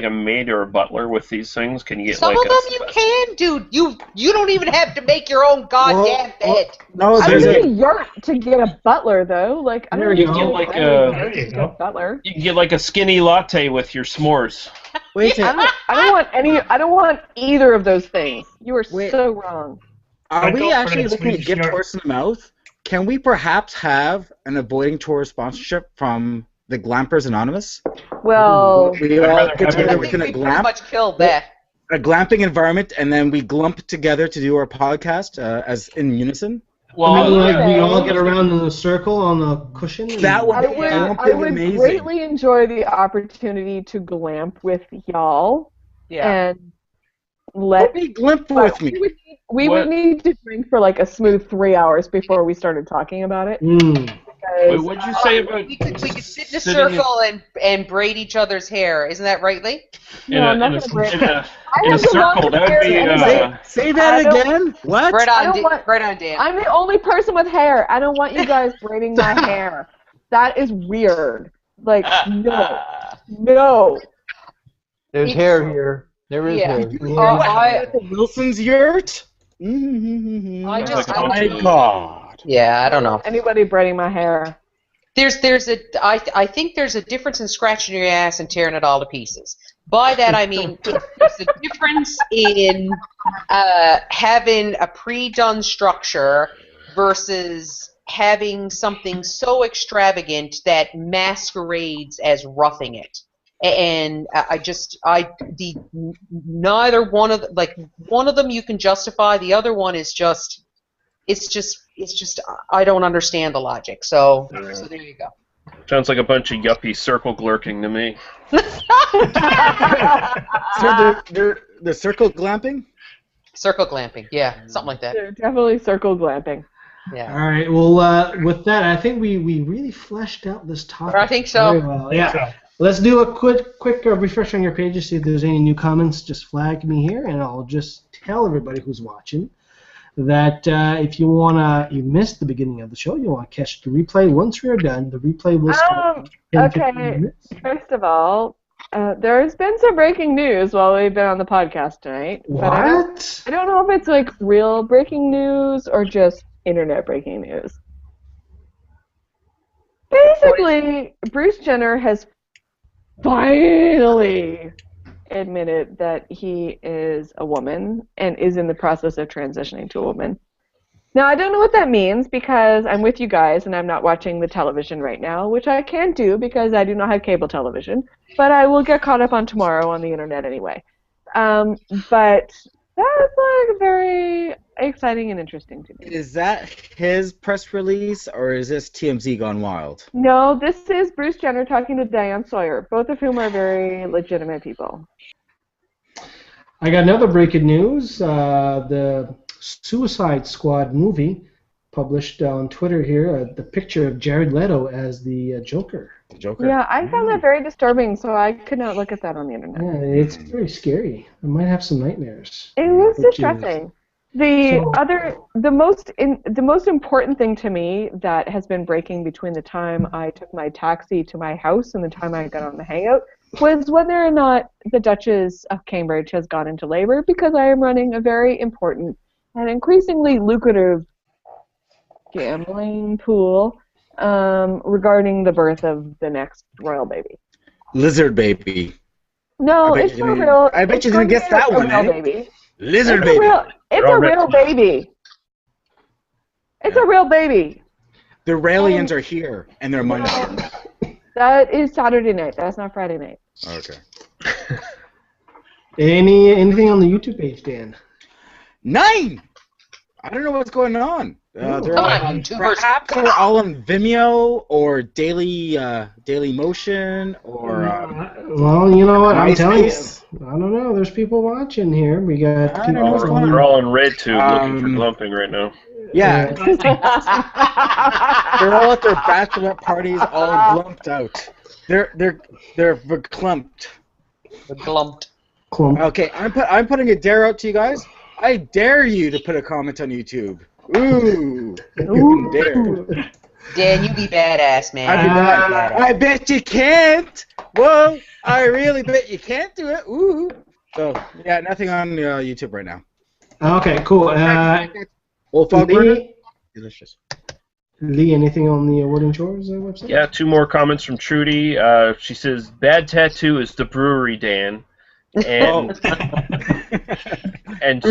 a maid or a butler with these things? Can you get Some like of them you can, dude. You don't even have to make your own goddamn bed. No, I there's don't need a yurt to get a butler though. Like, I don't There you need go. to Like, there you get go. a butler. You can get like a skinny latte with your s'mores. Wait, I don't want either of those things. You are Wait. so wrong. are I'd we go for actually that looking to Swedish give yurt. tourists in the mouth? Can we perhaps have an Avoiding Tourist sponsorship from the Glampers Anonymous? Well, We I'd all rather get have together I it within think a we pretty glamp, much killed that. a glamping environment, and then we glump together to do our podcast as in unison. Well, And then, like, we say- all get around in a circle on the cushion. and- That would I be would something amazing. greatly enjoy the opportunity to glamp with y'all Yeah. and let. Let me glimp with me. We would need to drink for like a smooth 3 hours before we started talking about it. Mm. Wait, what'd you say about We could sit in a sitting circle and braid each other's hair. Isn't that right, Lee? in No, a, I'm not in a, gonna braid- in a, I in a have the circle? longest That would hair be anyway. Say that I don't- again. What? Right I on, don't want- right on, Dan. I'm the only person with hair. I don't want you guys braiding my hair. That is weird. Like, no. There's hair here. There is Yeah. hair. Wilson's yurt? I just- Oh my God. Yeah, I don't know. Anybody braiding my hair? I think there's a difference in scratching your ass and tearing it all to pieces. By that I mean there's a difference in having a pre-done structure versus having something so extravagant that masquerades as roughing it. And neither one of one of them you can justify. The other one is just. It's just I don't understand the logic. So there you go. sounds like a bunch of yuppie circle glurking to me. So they're circle glamping? Circle glamping, yeah, something like that. They're definitely circle glamping. Yeah, All right. Well, with that, I think we really fleshed out this topic. I think so. Very well. Yeah. Let's do a quick refresh on your pages, see if there's any new comments. Just flag me here, and I'll just tell everybody who's watching that if you missed the beginning of the show, you want to catch the replay. Once we're done, the replay will start. in 15 Okay. minutes. First of all, there's been some breaking news while we've been on the podcast tonight. But What? I don't know if it's like real breaking news or just internet breaking news. Basically, Bruce Jenner has finally admitted that he is a woman and is in the process of transitioning to a woman. Now, I don't know what that means because I'm with you guys and I'm not watching the television right now, which I can't do because I do not have cable television, but I will get caught up on tomorrow on the internet anyway. But that's like very exciting and interesting to me. Is that his press release, or is this TMZ gone wild? No, this is Bruce Jenner talking to Diane Sawyer, both of whom are very legitimate people. I got another breaking news. The Suicide Squad movie published on Twitter here the picture of Jared Leto as the Joker. The Joker? Yeah, I found that very disturbing, so I could not look at that on the internet. Yeah, it's very scary. I might have some nightmares. It was Which is- distressing. The most important thing to me that has been breaking between the time I took my taxi to my house and the time I got on the Hangout was whether or not the Duchess of Cambridge has gone into labor, because I am running a very important and increasingly lucrative gambling pool regarding the birth of the next royal baby. Lizard baby. No, I bet it's you not didn't- real. I bet it's you didn't not guess that a one, real eh? baby. Lizard It's baby. a real baby. It's a real baby. The Raelians are here, and they're Monday. That is Saturday night. That's not Friday night. Okay. Anything on the YouTube page, Dan? 9! I don't know what's going on. They're Come all on, on, YouTubers. perhaps they're all on Vimeo or Daily Motion or Well, you know what? I'm telling you. MySpace. I don't know. There's people watching here. We got I people. don't know what's going on. We're all on RedTube looking for glumping right now. Yeah, they're all at their bachelorette parties, all glumped out. They're clumped. Glumped. Clump. Okay, I'm putting a dare out to you guys. I dare you to put a comment on YouTube. Ooh, you dare. Dan, you be badass, man. I'd be You bad. I bet you can't. Whoa, I really bet you can't do it. Ooh. So yeah, nothing on YouTube right now. Okay, cool. Old Fog Burner? Lee, Delicious. Lee, anything on the Wooden Shores website? Yeah, 2 more comments from Trudy. She says, "Bad tattoo is the brewery, Dan," and and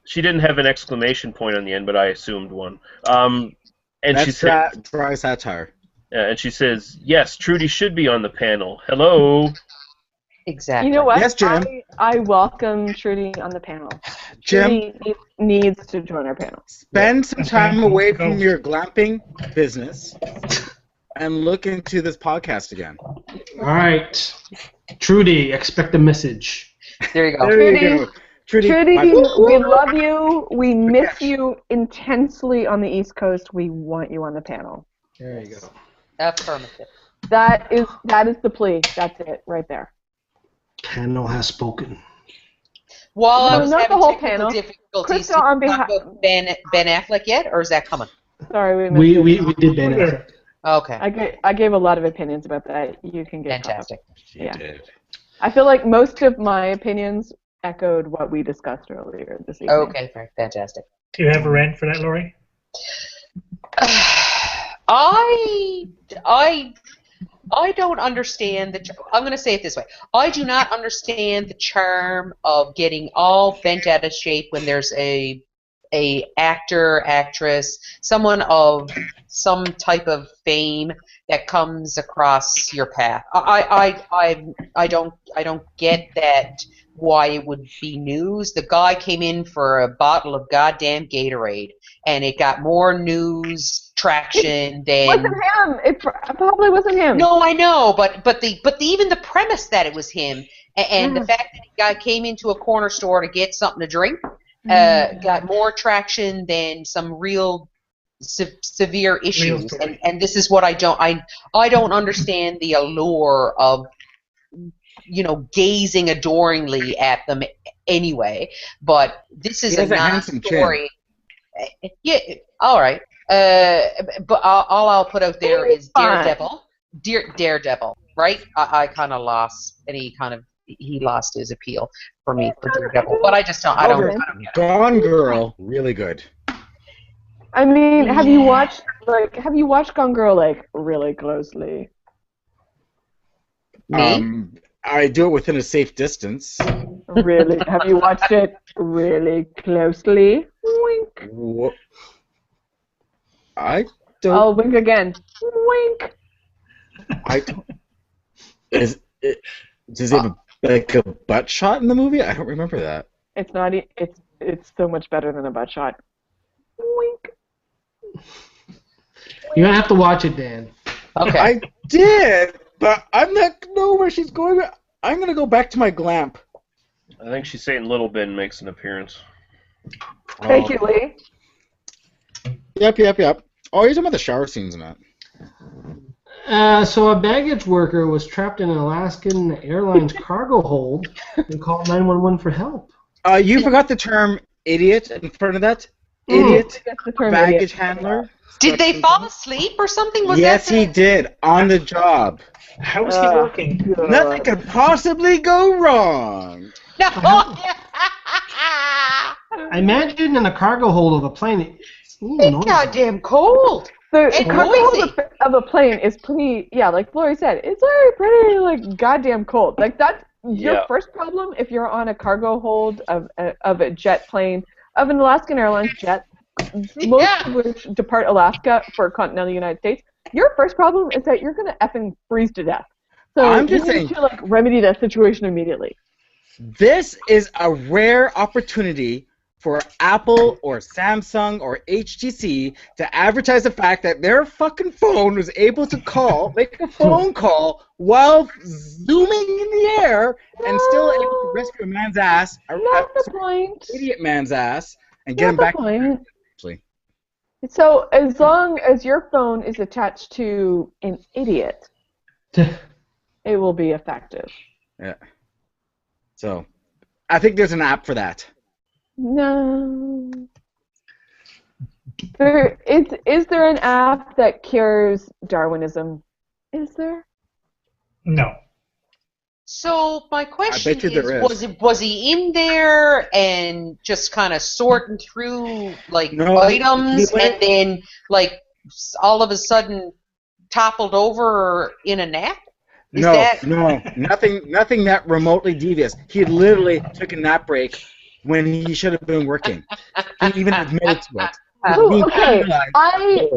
she didn't have an exclamation point on the end, but I assumed one. And That's she said, dry satire. and she says, "Yes, Trudy should be on the panel. Hello." Exactly. You know what? Yes, Jim. I welcome Trudy on the panel. Jim, Trudy needs to join our panel. spend some time away from your glamping business and look into this podcast again. All right. Trudy, expect a message. There you go. There you go. Trudy, we love you. We miss you intensely on the East Coast. We want you on the panel. There you go. Affirmative. That is the plea. That's it right there. Panel has spoken. While I No, was not having the whole technical panel. difficulties, Crystal, on did you behalf- talk about Ben Affleck yet, or is that coming? Sorry, we missed We did ban it. Okay. I gave a lot of opinions about that. You can get Fantastic. She Yeah. did. I feel like most of my opinions echoed what we discussed earlier this evening. Okay, fantastic. Do you have a rant for that, Laurie? I don't understand the. I'm going to say it this way. I do not understand the charm of getting all bent out of shape when there's a actor, actress, someone of some type of fame that comes across your path. I don't get that. Why it would be news. The guy came in for a bottle of goddamn Gatorade, and it got more news traction than. It wasn't him. It probably wasn't him. No, I know, but even the premise that it was him, and the fact that the guy came into a corner store to get something to drink, got more traction than some real severe issues. And this is what I don't understand the allure of. Gazing adoringly at them anyway. But this is a non-story. Yeah, all right. But all I'll put out there is Daredevil. Daredevil, right? I kind of lost, and he lost his appeal for me for Daredevil. But I don't get it. Gone Girl, really good. I mean, have you watched Gone Girl really closely? Me? I do it within a safe distance. Really? Have you watched it really closely? Wink. What? I don't. I'll wink again. Wink. I don't. Does he have a butt shot in the movie? I don't remember that. It's not. It's so much better than a butt shot. Wink. You're gonna have to watch it, Dan. Okay. I did, but I'm not gonna know where she's going. I'm gonna go back to my glamp. I think she's saying Little Ben makes an appearance. Thank you, Lee. Yep. Oh, you're talking about the shower scenes in that. So a baggage worker was trapped in an Alaskan Airlines cargo hold and called 911 for help. You forgot the term idiot in front of that. Idiot That's the term baggage idiot. handler. Did they fall asleep or something? Yes, he did on the job. How is he working? Nothing could possibly go wrong. No. I imagine in a cargo hold of a plane. It's goddamn cold. The And cargo noisy. hold of a plane is pretty, like Lori said, it's pretty goddamn cold. That's your first problem if you're on a cargo hold of a jet plane, of an Alaskan Airlines jet, most of which depart Alaska for continental United States. Your first problem is that you're going to effing freeze to death. So I'm just you need to remedy that situation immediately. This is a rare opportunity for Apple or Samsung or HTC to advertise the fact that their fucking phone was able to make a phone call while zooming in the air and still able to rescue a man's ass, Not the point. idiot man's ass, and get Not him the back. point. Actually. So as long as your phone is attached to an idiot, it will be effective. Yeah. So, I think there's an app for that. No. Is there an app that cures Darwinism? Is there? No. So my question bet you there is. was he in there and just kind of sorting through like No, items he went- and then like all of a sudden toppled over in a nap? Is No, that- no, nothing that remotely devious. He literally took a nap break when he should have been working. He even admitted to it. Ooh, okay, Realized-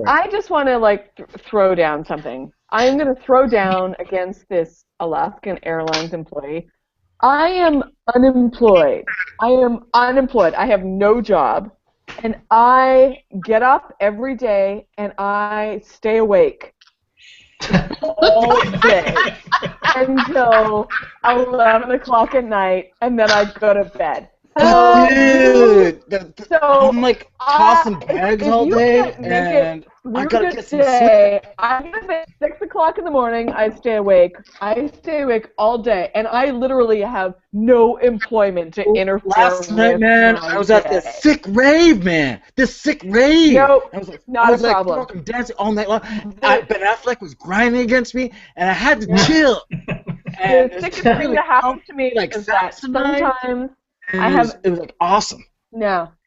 I just want to like throw down something. I'm going to throw down against this Alaskan Airlines employee. I am unemployed. I have no job, and I get up every day and I stay awake all day until 11 o'clock at night, and then I go to bed. Dude, So, I'm like tossing bags if all you day, can't make and through I gotta the get some sleep. day, I get up at 6 o'clock in the morning, I stay awake. I stay awake all day, and I literally have no employment to interfere Last night, with man, my I was at this day. sick rave, man. This sick rave. Nope, I was like, not I was a like problem. fucking dancing all night long. Ben Affleck was grinding against me, and I had to chill. And The it's sickest just thing that happens to me like is that Samsonite, sometimes and I it was like awesome.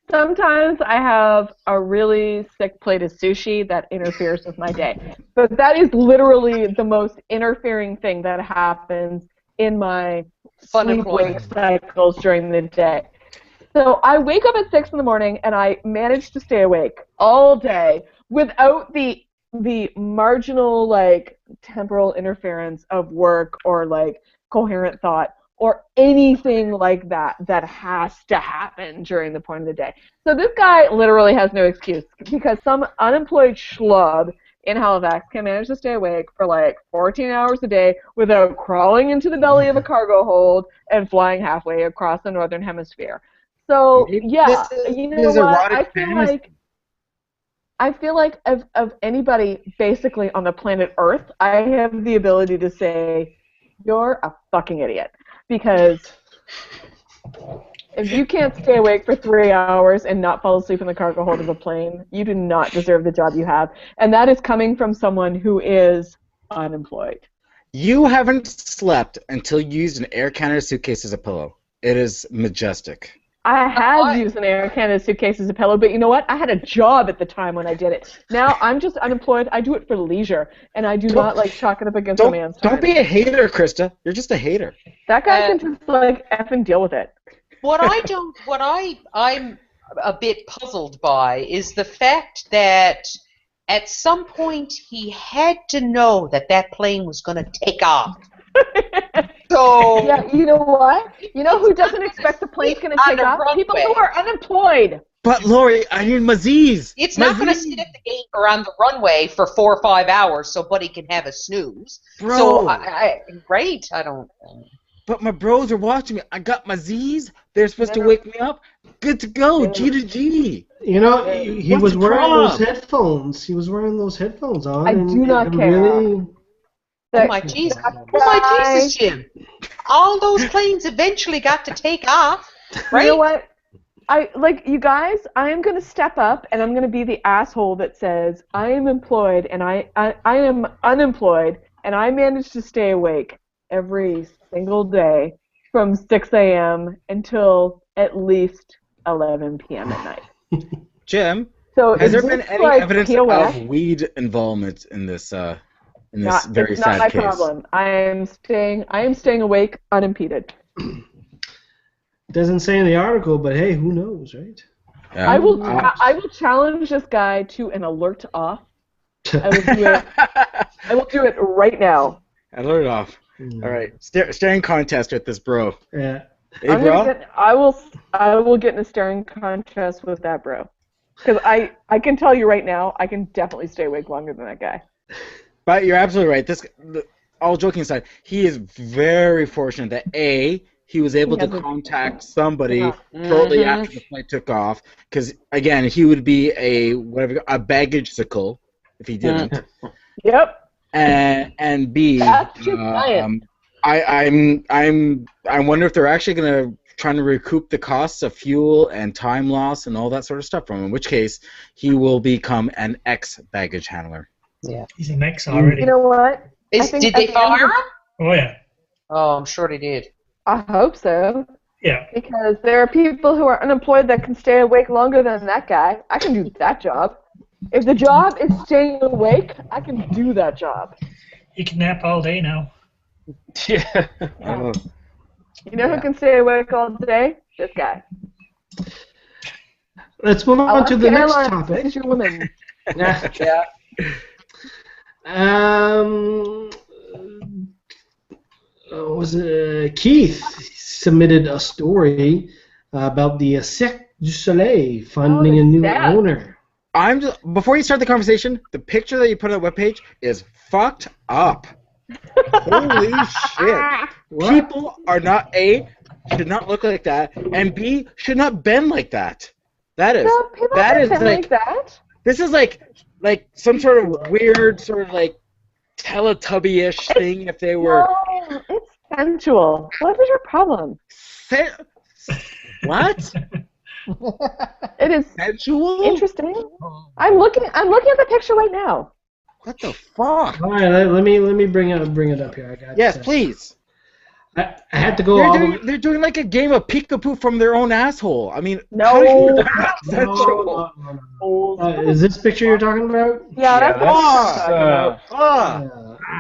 sometimes I have a really sick plate of sushi that interferes with my day. But that is literally the most interfering thing that happens in my sleep-wake cycles during the day. So I wake up at 6 in the morning and I manage to stay awake all day without the marginal like temporal interference of work or like coherent thought or anything like that that has to happen during the point of the day. So this guy literally has no excuse because some unemployed schlub in Halifax can manage to stay awake for like 14 hours a day without crawling into the belly of a cargo hold and flying halfway across the northern hemisphere. So yeah, you know what? I feel like of anybody basically on the planet Earth, I have the ability to say, you're a fucking idiot. Because if you can't stay awake for 3 hours and not fall asleep in the cargo hold of a plane, you do not deserve the job you have. And that is coming from someone who is unemployed. You haven't slept until you used an Air Canada suitcase as a pillow. It is majestic. I have used an Air Canada suitcase as a pillow, but you know what? I had a job at the time when I did it. Now I'm just unemployed. I do it for leisure, and I do not like chalk it up against a man's time. Don't be a hater, Krista. You're just a hater. That guy can just like effing deal with it. What I'm a bit puzzled by is the fact that at some point he had to know that that plane was going to take off. So yeah, you know what? You know who doesn't expect the plane's going to take off? People who are unemployed. But Lori, I need Maziz. It's not going to sit at the gate or on the runway for 4 or 5 hours so Buddy can have a snooze. Bro. So great. I don't. But my bros are watching me. I got Maziz. They're supposed to wake me up. Good to go. G to G. You know, he was wearing those headphones. He was wearing those headphones on. I do not care. Really... Oh my Jesus, Jim! All those planes eventually got to take off, right? You know what? You guys. I am going to step up, and I'm going to be the asshole that says I am employed, and I am unemployed, and I manage to stay awake every single day from 6 a.m. until at least 11 p.m. at night. Jim, so has there been any evidence POS? of weed involvement in this? Very it's sad case. It's not my problem. I am staying awake unimpeded. Doesn't say in the article, but hey, who knows, right? Yeah. I will challenge this guy to an alert off. I will do it. I will do it right now. Alert off. All right, staring contest with this bro. Yeah. Hey, I bro. will get in a staring contest with that bro. Because I can tell you right now, I can definitely stay awake longer than that guy. But you're absolutely right. All joking aside, he is very fortunate that he was able to contact somebody shortly after the flight took off. Because again, he would be a baggage-sicle if he didn't. Yep. And B, That's just science. I wonder if they're actually gonna trying to recoup the costs of fuel and time loss and all that sort of stuff from him. In which case, he will become an ex-baggage handler. Yeah. He's an ex already. You know what? Did they fire him? Oh, yeah. Oh, I'm sure they did. I hope so. Yeah. Because there are people who are unemployed that can stay awake longer than that guy. I can do that job. If the job is staying awake, I can do that job. He can nap all day now. Yeah. You know who can stay awake all day? This guy. Let's move on to the next topic. This is your woman. Yeah. Keith submitted a story about the Cirque du Soleil finding a new owner. Before you start the conversation, the picture that you put on the webpage is fucked up. Holy shit. People are not, should not look like that, and B, should not bend like that. That is like that. This is like some sort of weird sort of like Teletubby-ish thing if they were... No, it's sensual. What is your problem? What? It is sensual? Interesting. I'm looking at the picture right now. What the fuck? All right, let me bring it up here. Yes, please. I had to go. They're doing like a game of peekaboo from their own asshole. I mean, no. Is this picture you're talking about? Yeah,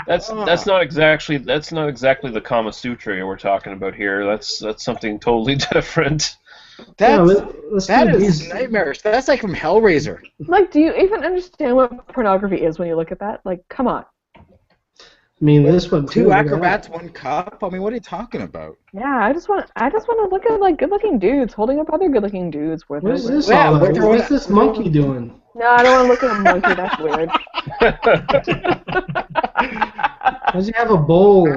that's not exactly the Kama Sutra we're talking about here. That's something totally different. That is nightmarish. That's like from Hellraiser. Like, do you even understand what pornography is when you look at that? Like, come on. I mean, this one too. 2 acrobats, 1 cup. I mean, what are you talking about? Yeah, I just want to look at like good-looking dudes holding up other good-looking dudes. What is this all about? What's this monkey doing? No, I don't want to look at a monkey. That's weird. Does he have a bowl?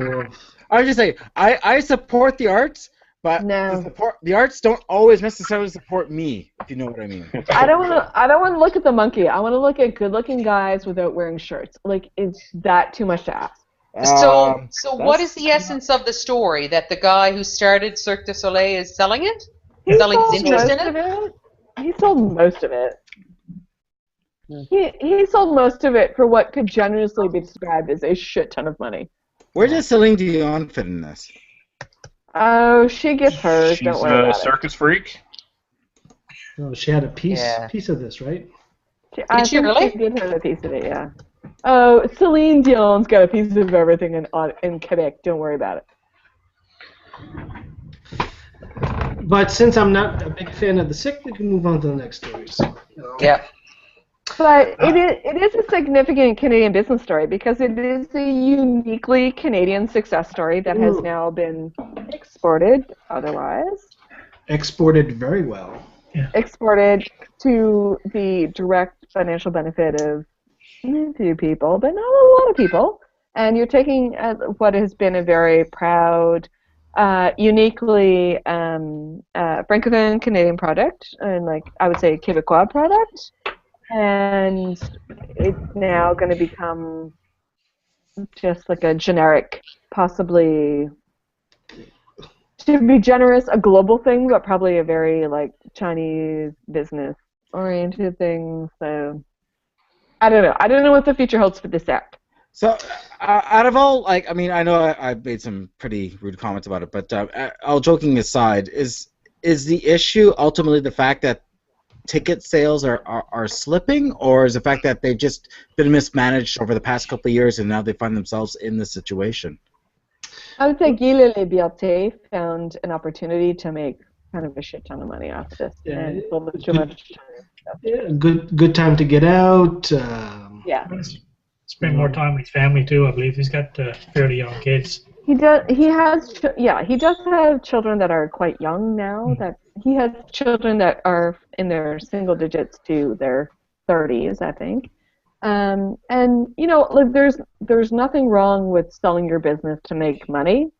I was just saying, I support the arts, but the arts don't always necessarily support me, if you know what I mean. I don't want to look at the monkey. I want to look at good-looking guys without wearing shirts. Like, is that too much to ask? So what is the essence of the story? That the guy who started Cirque du Soleil is selling it? Selling his interest in it? He sold most of it. He sold most of it for what could generously be described as a shit ton of money. Where does Celine Dion fit in this? Oh, she gets hers. Don't worry about it. She's a circus freak? Oh, she had a piece of this, right? I think she did have a piece of it, yeah. Oh, Celine Dion's got a piece of everything in Quebec. Don't worry about it. But since I'm not a big fan of the Sick, we can move on to the next story. So, Yeah. But it is a significant Canadian business story because it is a uniquely Canadian success story that has now been exported otherwise. Exported very well. Yeah. Exported to the direct financial benefit of a few people, but not a lot of people. And you're taking what has been a very proud, uniquely Francophone Canadian product, and like I would say Quebecois product, and it's now going to become just like a generic, possibly, to be generous, a global thing, but probably a very like Chinese business oriented thing. So I don't know. I don't know what the future holds for this app. So, out of all, like, I mean, I know I've made some pretty rude comments about it, but all joking aside, is the issue ultimately the fact that ticket sales are slipping, or is the fact that they've just been mismanaged over the past couple of years and now they find themselves in this situation? I would say Guy Liberté found an opportunity to make kind of a shit ton of money off this, and sold it too much. Yeah, good time to get out. Yeah. Spend more time with his family too. I believe he's got fairly young kids. He does. He has. Yeah, he does have children that are quite young now. That he has children that are in their single digits to their 30s, I think. And you know, like there's nothing wrong with selling your business to make money,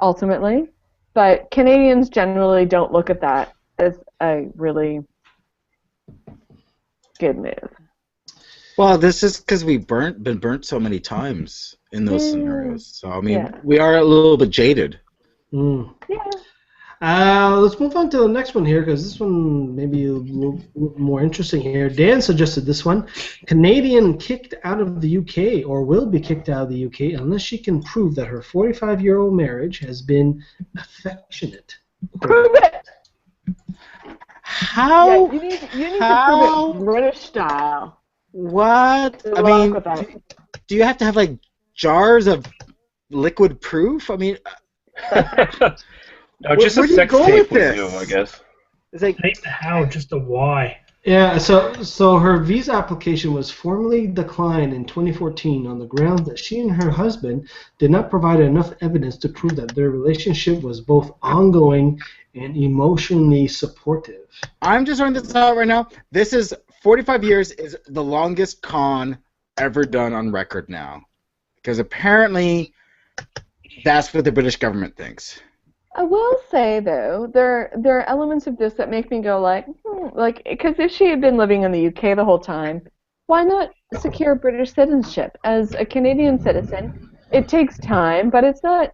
ultimately. But Canadians generally don't look at that as a really good move. Well, this is because we've been burnt so many times in those scenarios. So, I mean, we are a little bit jaded. Mm. Yeah. Let's move on to the next one here, because this one may be a little more interesting here. Dan suggested this one. Canadian kicked out of the UK, or will be kicked out of the UK, unless she can prove that her 45-year-old marriage has been affectionate. Prove it. How? Yeah, you need to prove it British style. What? Good I luck mean, with that. do you have to have, like, jars of liquid proof? I mean... No, just a sex tape would do, I guess. It's like... Not the how, just the why. Yeah, so her visa application was formally declined in 2014 on the grounds that she and her husband did not provide enough evidence to prove that their relationship was both ongoing and emotionally supportive. I'm just throwing this out right now. This is 45 years is the longest con ever done on record now, because apparently that's what the British government thinks. I will say though, there are elements of this that make me go like, because if she had been living in the UK the whole time, why not secure British citizenship as a Canadian citizen? It takes time, but it's not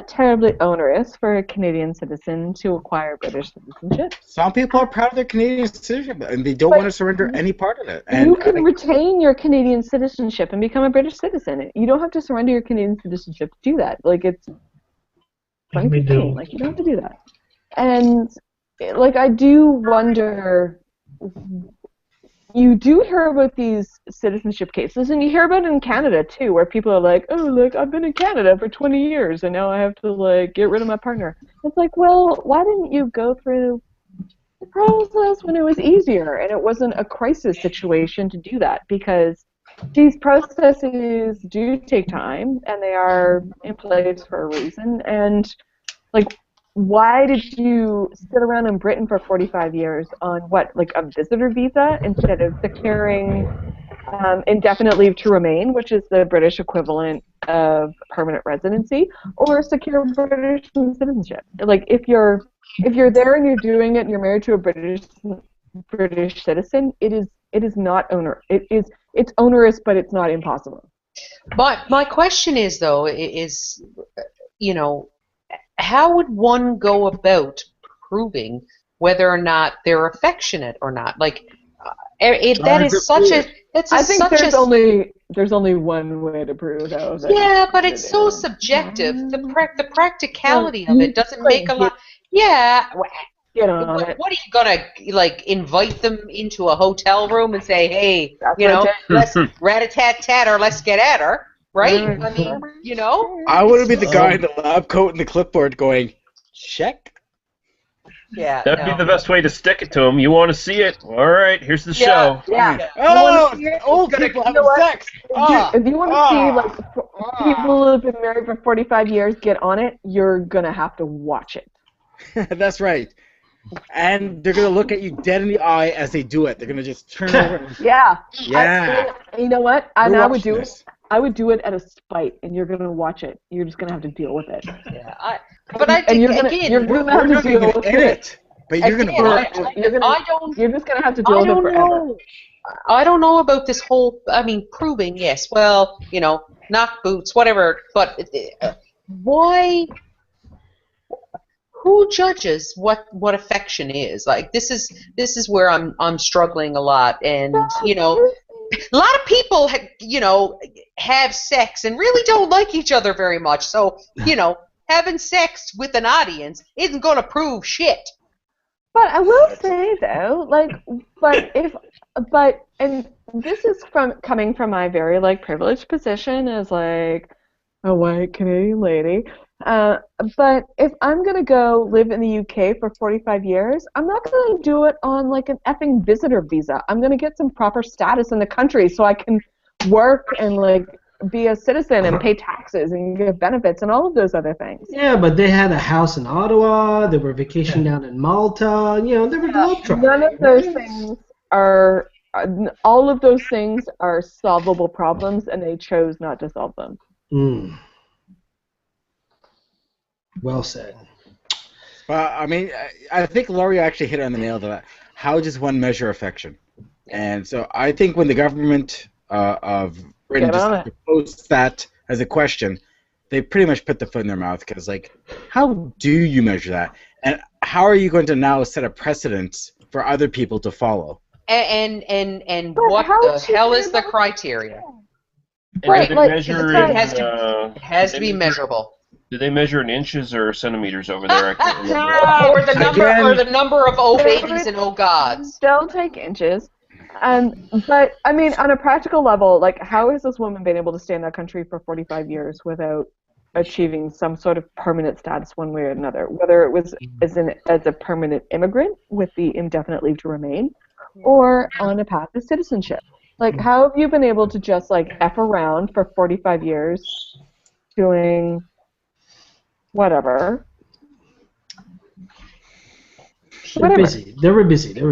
terribly onerous for a Canadian citizen to acquire British citizenship. Some people are proud of their Canadian citizenship, and they don't want to surrender any part of it. And you can retain your Canadian citizenship and become a British citizen. You don't have to surrender your Canadian citizenship to do that. Like, it's 2015. Like, you don't have to do that. And, like, I do wonder... You do hear about these citizenship cases, and you hear about it in Canada, too, where people are like, oh, look, I've been in Canada for 20 years, and now I have to, like, get rid of my partner. It's like, well, why didn't you go through the process when it was easier, and it wasn't a crisis situation to do that? Because these processes do take time, and they are in place for a reason, and, like, why did you sit around in Britain for 45 years on what, like a visitor visa instead of securing indefinite leave to remain, which is the British equivalent of permanent residency, or secure British citizenship? Like, if you're there and you're doing it and you're married to a British citizen, it is not it's onerous, but it's not impossible. But my question is though, you know, how would one go about proving whether or not they're affectionate or not? Like, there's only one way to prove though. Yeah, but it's so subjective. The practicality of it doesn't make a lot. Yeah. Get on it. What are you gonna, like, invite them into a hotel room and say, hey, let's rat-a-tat-tat or let's get at her? Right? I mean, you know? I want to be the guy in the lab coat and the clipboard going, check. Yeah. That'd be the best way to stick it to them. You want to see it? All right, here's the show. Yeah. Oh, old people having sex. If you want to see, like, people who have been married for 45 years get on it, you're going to have to watch it. That's right. And they're going to look at you dead in the eye as they do it. They're going to just turn over. Yeah. Yeah. You know what? I would do it. I would do it out of spite, and you're going to watch it. You're just going to have to deal with it. Yeah. You're going to have to deal with it. But you're going to You're just going to have to deal with it forever. I don't know about this whole, proving, yes, well, knock boots, whatever, but why... Who judges what affection is? Like, this is where I'm struggling a lot, and a lot of people have sex and really don't like each other very much. So having sex with an audience isn't going to prove shit. But I will say though, and this is coming from my very privileged position as a white Canadian lady. But if I'm going to go live in the UK for 45 years, I'm not going to do it on an effing visitor visa. I'm going to get some proper status in the country so I can work and be a citizen and pay taxes and give benefits and all of those other things. Yeah, but they had a house in Ottawa. They were vacationing down in Malta. You know, they were globetrotting. None of those things are. All of those things are solvable problems, and they chose not to solve them. Mm. Well said. Well, I mean, I think Laurie actually hit it on the nail that how does one measure affection? And so I think when the government of Britain just posed that as a question, they pretty much put the foot in their mouth because, like, how do you measure that? And how are you going to now set a precedent for other people to follow? And what the hell is the criteria? Right, Do they like, measure it has to be measurable. Do they measure in inches or centimeters over there? I can't remember. or the number of oh babies and oh gods. They'll take inches. But I mean, on a practical level, like, how has this woman been able to stay in that country for 45 years without achieving some sort of permanent status one way or another? Whether it was as a permanent immigrant with the indefinite leave to remain, or on a path to citizenship. Like, how have you been able to just, like, F around for 45 years doing whatever? They were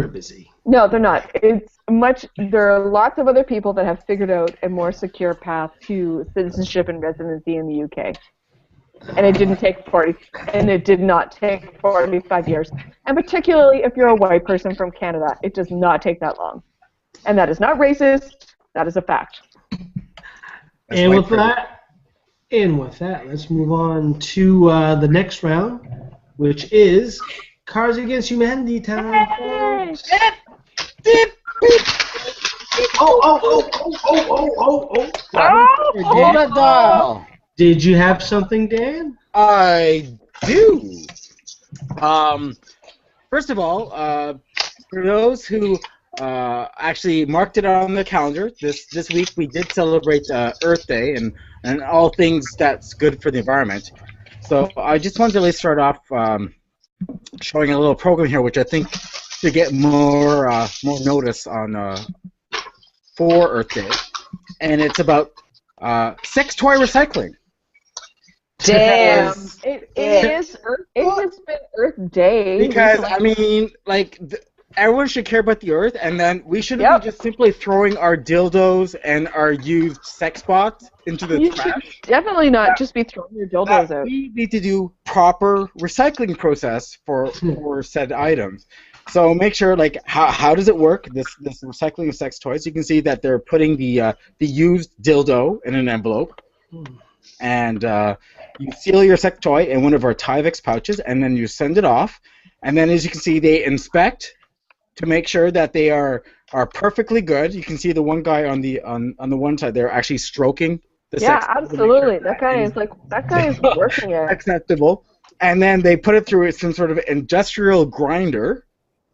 busy. No, they're not. There are lots of other people that have figured out a more secure path to citizenship and residency in the UK. And it did not take 45 years. And particularly if you're a white person from Canada, it does not take that long. And that is not racist. That is a fact. And with that, let's move on to the next round, which is Cards Against Humanity time. Hold it down. Did you have something, Dan? I do. First of all, for those who actually marked it on the calendar, this week we did celebrate Earth Day and all things that's good for the environment. So I just wanted to really start off showing a little program here, which I think should get more notice on for Earth Day, and it's about sex toy recycling. Damn. It has been Earth Day. Because, I mean, like, everyone should care about the Earth, and then we shouldn't be just simply throwing our dildos and our used sex bots into the trash. Should definitely not just be throwing your dildos out. We need to do proper recycling process for said items. So make sure, like, how does it work, this recycling of sex toys? You can see that they're putting the used dildo in an envelope, and you seal your sex toy in one of our Tyvek pouches, and then you send it off. And then, as you can see, they inspect to make sure that they are perfectly good. You can see the one guy on the one side there actually stroking the sex toy. Yeah, absolutely. That guy is working it. Acceptable. And then they put it through some sort of industrial grinder,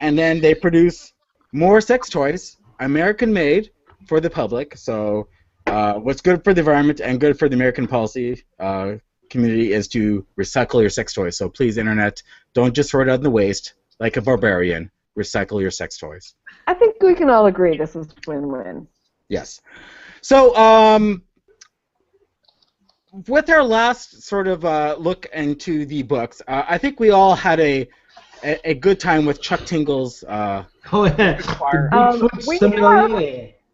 and then they produce more sex toys, American-made, for the public. So what's good for the environment and good for the American policy community is to recycle your sex toys. So please, Internet, don't just throw it out in the waste like a barbarian. Recycle your sex toys. I think we can all agree this is win-win. Yes. So with our last sort of look into the books, I think we all had a good time with Chuck Tingle's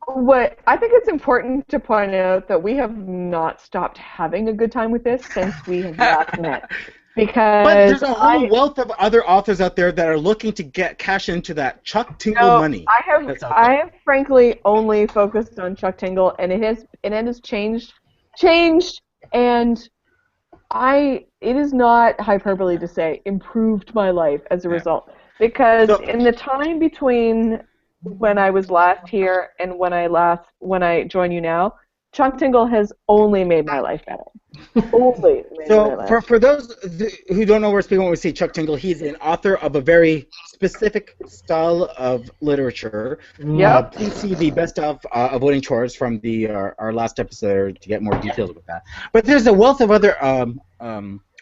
What I think it's important to point out that we have not stopped having a good time with this since we have last met. Because but there's a whole wealth of other authors out there that are looking to cash into that Chuck Tingle money. I have frankly only focused on Chuck Tingle, and it has changed, and it is not hyperbole to say improved my life as a result. Because in the time between when I was last here and when I join you now, Chuck Tingle has only made my life better. For those who don't know where speaking when we say Chuck Tingle, he's an author of a very specific style of literature. Please see the best of avoiding chores from our last episode to get more details about that. But there's a wealth of other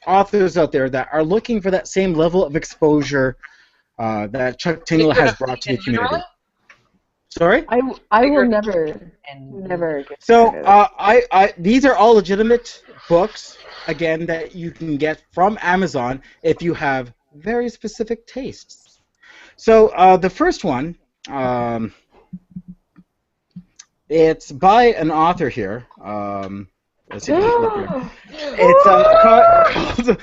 authors out there that are looking for that same level of exposure that Chuck Tingle has brought to the community. Sorry? I will never get So started on these are all legitimate books, again, that you can get from Amazon if you have very specific tastes. So the first one, it's by an author here. Let's see if I can look here. It's called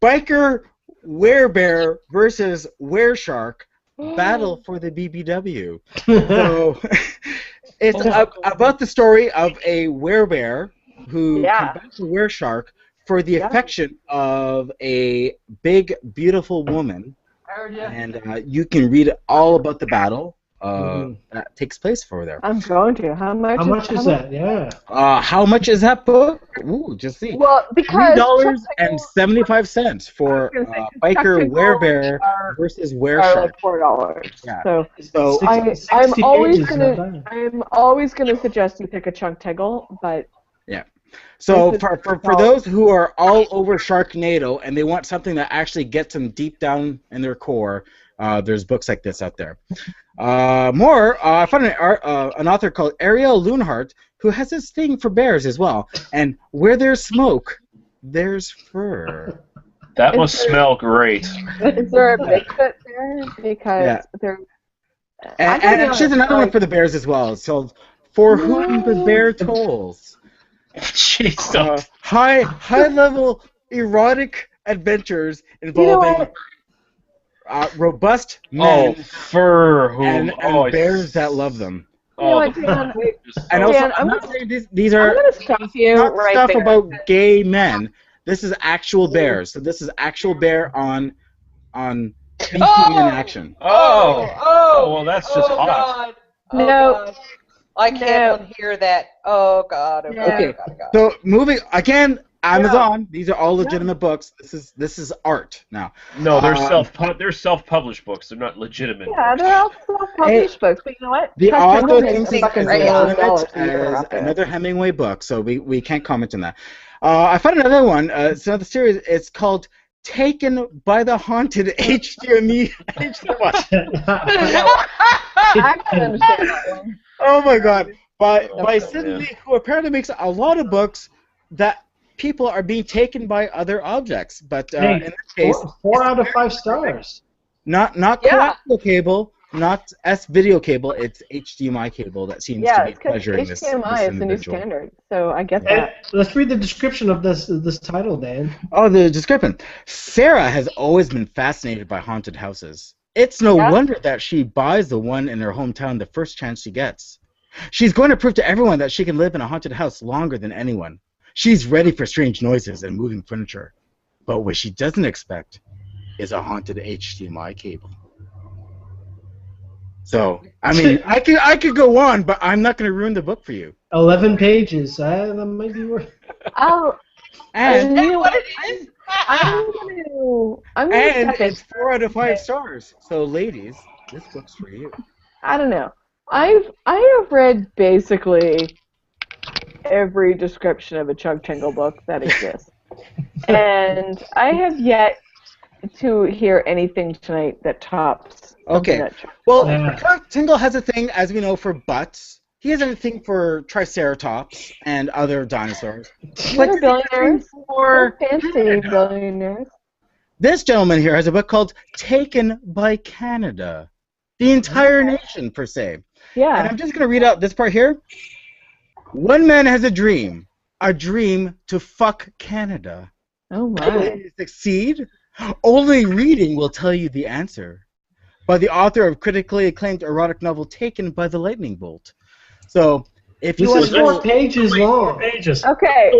Biker Werebear versus Wereshark Battle for the BBW. So it's about the story of a werebear who combats a wereshark for the affection of a big, beautiful woman. And you can read all about the battle that takes place for there. I'm going to. How much is that? Yeah. How much is that book? Ooh, just see. Well, because $3.75 for Biker Werebear versus Wereshark. Like $4. Yeah. So I'm always gonna suggest you pick a chunk tegel, but yeah. So for those who are all over Sharknado and they want something that actually gets them deep down in their core, there's books like this out there. I found an author called Ariel Loonhart who has this thing for bears as well. And where there's smoke, there's fur. That must smell great. Is there a Bigfoot there? Because there. And she's another one for the bears as well. So, For Whom the Bear Tolls. Jesus. High level erotic adventures involving robust men and bears that love them. Dan, And also, I'm not saying these are I'm gonna stop you not right stuff there. about gay men. This is actual bears. So this is actual bear on beefy in action. Well, that's just hot. God. No. I can't hear that. Oh God. Oh, God. Okay. Oh, God. So moving again, Amazon. These are all legitimate books. This is art now. No, they're self-published books. They're not legitimate. Yeah, books. they're all self-published books, but you know what? The Chuck author Tindall thinks makes it's fucking legitimate $1,000 as another Hemingway book, so we can't comment on that. I found another one. It's another series. It's called Taken by the Haunted HDMI. I can understand that one. Oh my God! By Sidney, who apparently makes a lot of books that people are being taken by other objects. But in this case, 4 out of 5 stars. Not coaxial cable, not S-video cable. It's HDMI cable that seems to be pleasuring this HDMI is the new individual. standard, so I get that. Let's read the description of this title, Dan. Oh, the description. Sarah has always been fascinated by haunted houses. It's no wonder that she buys the one in her hometown the first chance she gets. She's going to prove to everyone that she can live in a haunted house longer than anyone. She's ready for strange noises and moving furniture. But what she doesn't expect is a haunted HDMI cable. So, I mean, I could go on, but I'm not going to ruin the book for you. 11 pages. That might be worth. And you know what? it is? I'm gonna step in. it's 4 out of 5 stars. So, ladies, this book's for you. I don't know. I have read basically every description of a Chug Tingle book that exists, and I have yet to hear anything tonight that tops. Okay. Well, Chug Tingle has a thing, as we know, for butts. He has a thing for Triceratops and other dinosaurs. They're billionaires. They're fancy billionaires. This gentleman here has a book called Taken by Canada. The entire nation, per se. Yeah. And I'm just going to read out this part here. One man has a dream to fuck Canada. Oh, my. Will he succeed? Only reading will tell you the answer. By the author of critically acclaimed erotic novel Taken by the Lightning Bolt. So, if you This want is to 4 pages 4 long. pages. Okay.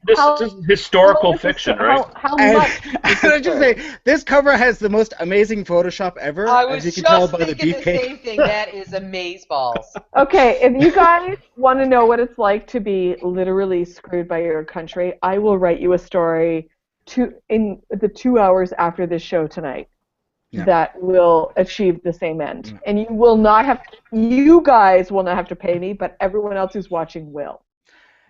This is historical fiction, right? How And much? I just say, this cover has the most amazing Photoshop ever, I as was you can just tell by the thinking the beefcake. same thing. That is amazeballs. Okay, if you guys want to know what it's like to be literally screwed by your country, I will write you a story in the 2 hours after this show tonight that will achieve the same end. And you guys will not have to pay me, but everyone else who's watching will.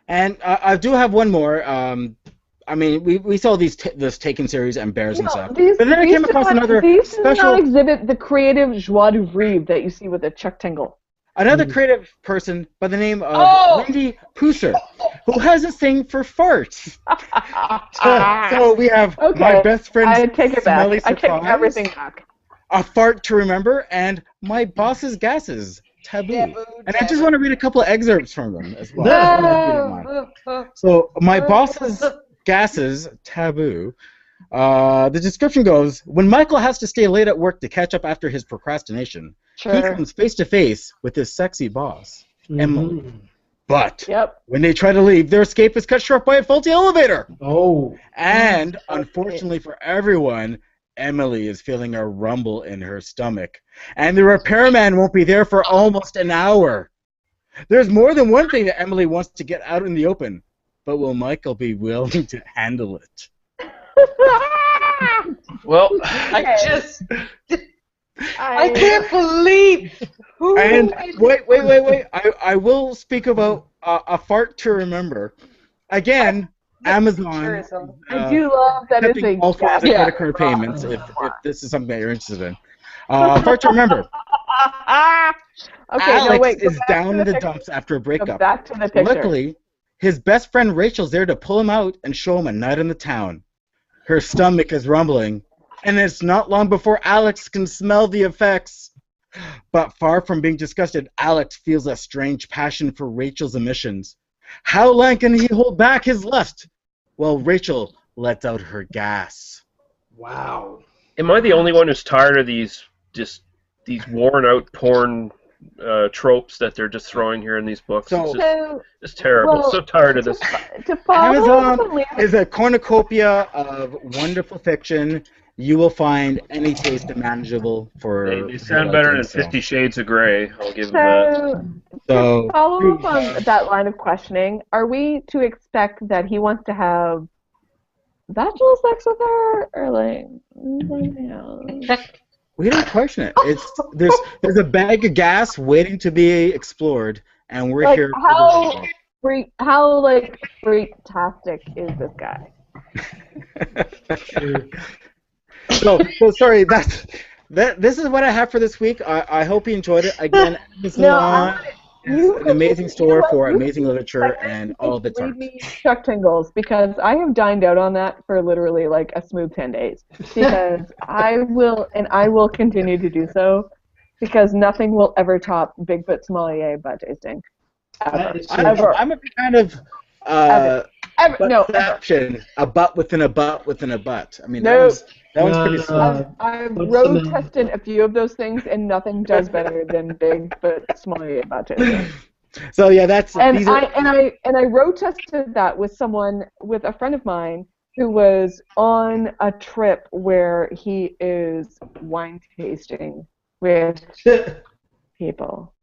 And I do have one more. I mean, we saw this Taken series and Bears and stuff. But then I came across another These do special. not exhibit the creative joie de vivre that you see with a Chuck Tingle. another creative person by the name of Oh! Wendy Pooser, who has a thing for farts. So we have Okay, my best I friend's take it smelly back. I take surprise, everything back. a fart to remember, and my boss's gases, taboo. And I just want to read a couple of excerpts from them as well. if you don't mind. So my boss's gases, taboo. The description goes, when Michael has to stay late at work to catch up after his procrastination, he Sure. comes face to face with his sexy boss, Emily. But Yep. when they try to leave, their escape is cut short by a faulty elevator. Oh. And unfortunately for everyone, Emily is feeling a rumble in her stomach. And the repairman won't be there for almost an hour. There's more than one thing that Emily wants to get out in the open. But will Michael be willing to handle it? Well, I can't believe. And wait. I will speak about a fart to remember. Again, Amazon. I do love that it's a all forms of credit card payments. If this is something that you're interested in, fart to remember. Okay, Alex no, wait. is down in the dumps after a breakup. Go back to the picture. Luckily, his best friend Rachel's there to pull him out and show him a night in the town. Her stomach is rumbling, and it's not long before Alex can smell the effects. But far from being disgusted, Alex feels a strange passion for Rachel's emissions. How long can he hold back his lust while Rachel lets out her gas? Wow. am I the only one who's tired of these worn out porn tropes that they're just throwing here in these books? So, it's terrible. well, So tired of this. To follow Amazon is a cornucopia of wonderful fiction. You will find any taste manageable for. They sound better than 50 Shades of Grey. I'll give them that. So, to follow up on that line of questioning, are we to expect that he wants to have vaginal sex with her, or like something else? we don't question it. It's there's a bag of gas waiting to be explored, and we're Like, here. how like freak-tastic is this guy? So sorry. This is what I have for this week. I hope you enjoyed it. Again, Amazon is an amazing store for amazing literature and all of its art. Read me Chuck Tingles, because I have dined out on that for literally like a smooth 10 days. Because I will continue to do so, because nothing will ever top Bigfoot sommelier butt tasting. Ever. I'm a kind of exception. A butt within a butt within a butt. I mean, that one's pretty small. I've road tested a few of those things, and nothing does better than Bigfoot sommelier butt tasting. So yeah, that's I road tested that with a friend of mine who was on a trip where he is wine tasting with people.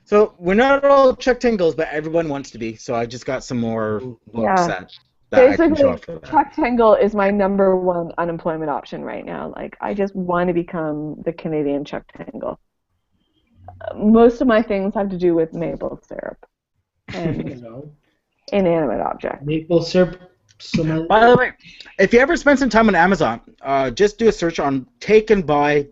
So we're not all Chuck Tingles, but everyone wants to be. So I just got some more books that I can show off for that. Chuck Tingle is my number one unemployment option right now. Like, I just want to become the Canadian Chuck Tingle. Most of my things have to do with maple syrup and inanimate objects. Maple syrup. By the way, if you ever spend some time on Amazon, just do a search on taken by ...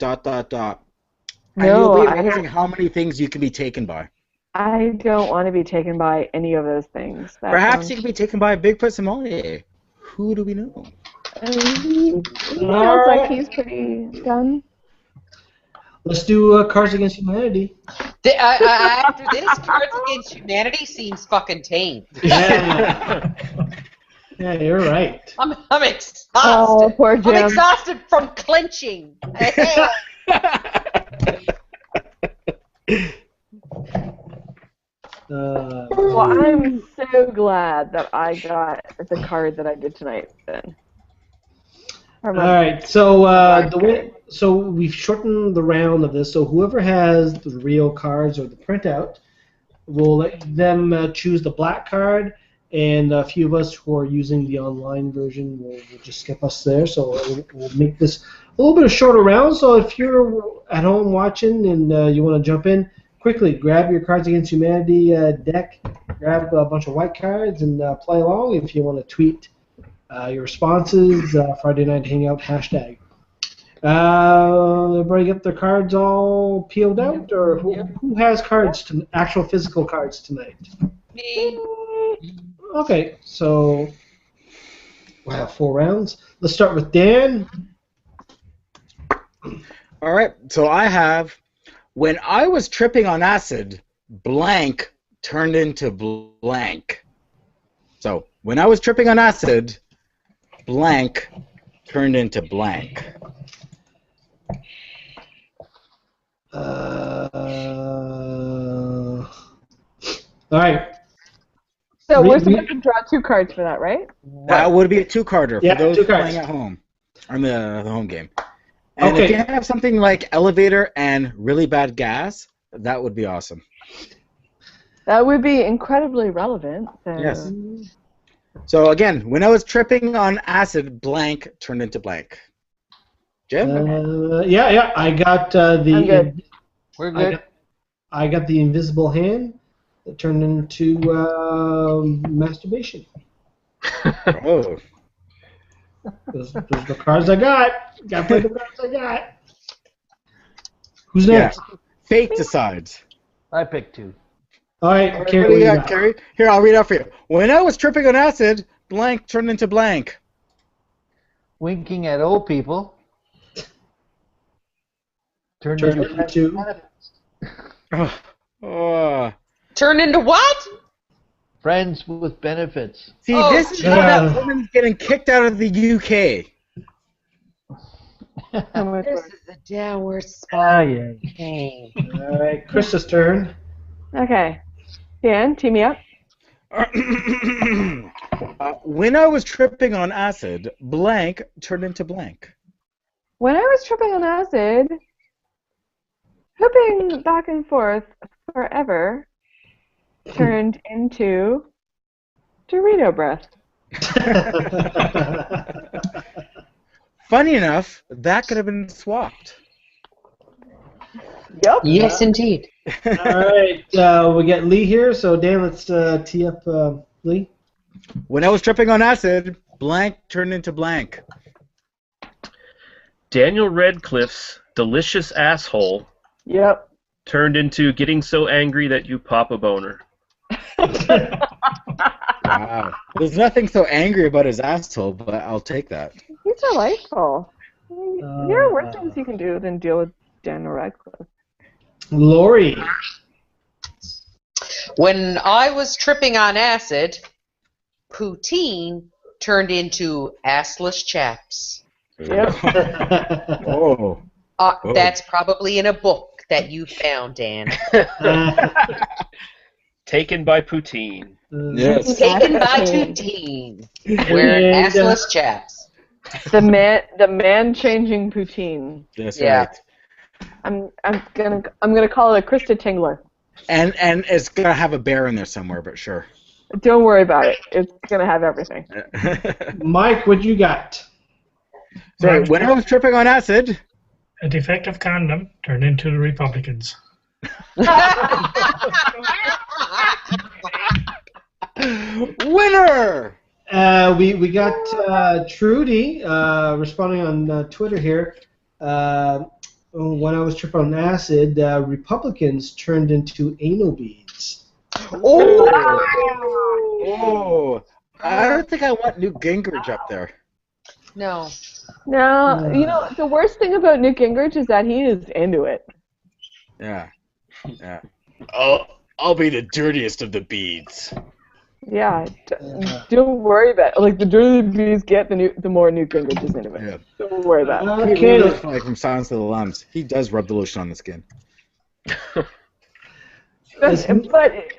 And you'll be amazing how many things you can be taken by. I don't want to be taken by any of those things. Perhaps you can be taken by a Bigfoot sommelier. Who do we know? He sounds like he's pretty done. Let's do Cards Against Humanity. After this, Cards Against Humanity seems fucking tame. Yeah. Yeah, you're right. I'm exhausted. Oh, poor Jim. I'm exhausted from clenching. Well, I'm so glad that I got the card that I did tonight. Then. All right, so so we've shortened the round of this. So whoever has the real cards or the printout, we'll let them choose the black card, and a few of us who are using the online version will just skip us there. So we'll make this a little bit of shorter round. So if you're at home watching and you want to jump in, quickly grab your Cards Against Humanity deck, grab a bunch of white cards, and play along. If you want to tweet your responses, Friday Night Hangout hashtag. Everybody get their cards all peeled out, or who has cards to actual physical cards tonight? Me. Okay, so we'll have 4 rounds. Let's start with Dan. All right, so I have, when I was tripping on acid, blank turned into blank. So, when I was tripping on acid, blank turned into blank. All right. So we're supposed to draw 2 cards for that, right? That would be a 2-carder Yeah, for those 2 cards. playing at home on the home game. And if Okay. you have something like elevator and really bad gas, that would be awesome. That would be incredibly relevant. So. Yes. So again, when I was tripping on acid, blank turned into blank. Jim? Yeah. I got I'm good. We're good. I got the invisible hand that turned into masturbation. Oh. Those are the cards I got. Got to play the cards I got. Who's Yeah. next? Fate decides. I picked 2. All right, All right, Carrie, what do you got, Carrie? Here, I'll read out for you. When I was tripping on acid, blank turned into blank. Winking at old people. Turned into Oh. Turn into what? friends with benefits. See, Oh, this is how that woman's getting kicked out of the UK. This is a downward Ah, spiral. yeah. All right, Krista's turn. Okay. Dan, tee me up. When I was tripping on acid, blank turned into blank. When I was tripping on acid, hopping back and forth forever turned into Dorito breath. Funny enough, that could have been swapped. Yep. Yes, indeed. All right, we got Lee here. So Dan, let's tee up Lee. When I was tripping on acid, blank turned into blank. Daniel Radcliffe's delicious asshole Yep. turned into getting so angry that you pop a boner. Wow. There's nothing so angry about his asshole, but I'll take that. He's delightful. There are worse things you can do than deal with Daniel Radcliffe. Lori. When I was tripping on acid, poutine turned into assless chaps. Yep. Oh. That's probably in a book that you found, Dan. Taken by poutine. Yes. Taken by poutine. Wearing And, assless chaps. The man changing poutine. That's Yeah. right. I'm gonna call it a Krista Tingler. And it's gonna have a bear in there somewhere, but sure. Don't worry about it. It's gonna have everything. Mike, what you got? Sorry, when I was tripping on acid, A defective condom turned into the Republicans. winner! We got Trudy responding on Twitter here. When I was tripping on acid, Republicans turned into anal beads. Oh, I don't think I want Newt Gingrich up there. No. No, you know, the worst thing about Newt Gingrich is that he is into it. Yeah. I'll be the dirtiest of the beads. Yeah, don't worry about it. Like, the dirtier the bees get, the more Newt Gingrich is into it. Yeah. Don't worry about it. Okay. Like from Silence of the Lambs, he does rub the lotion on the skin. But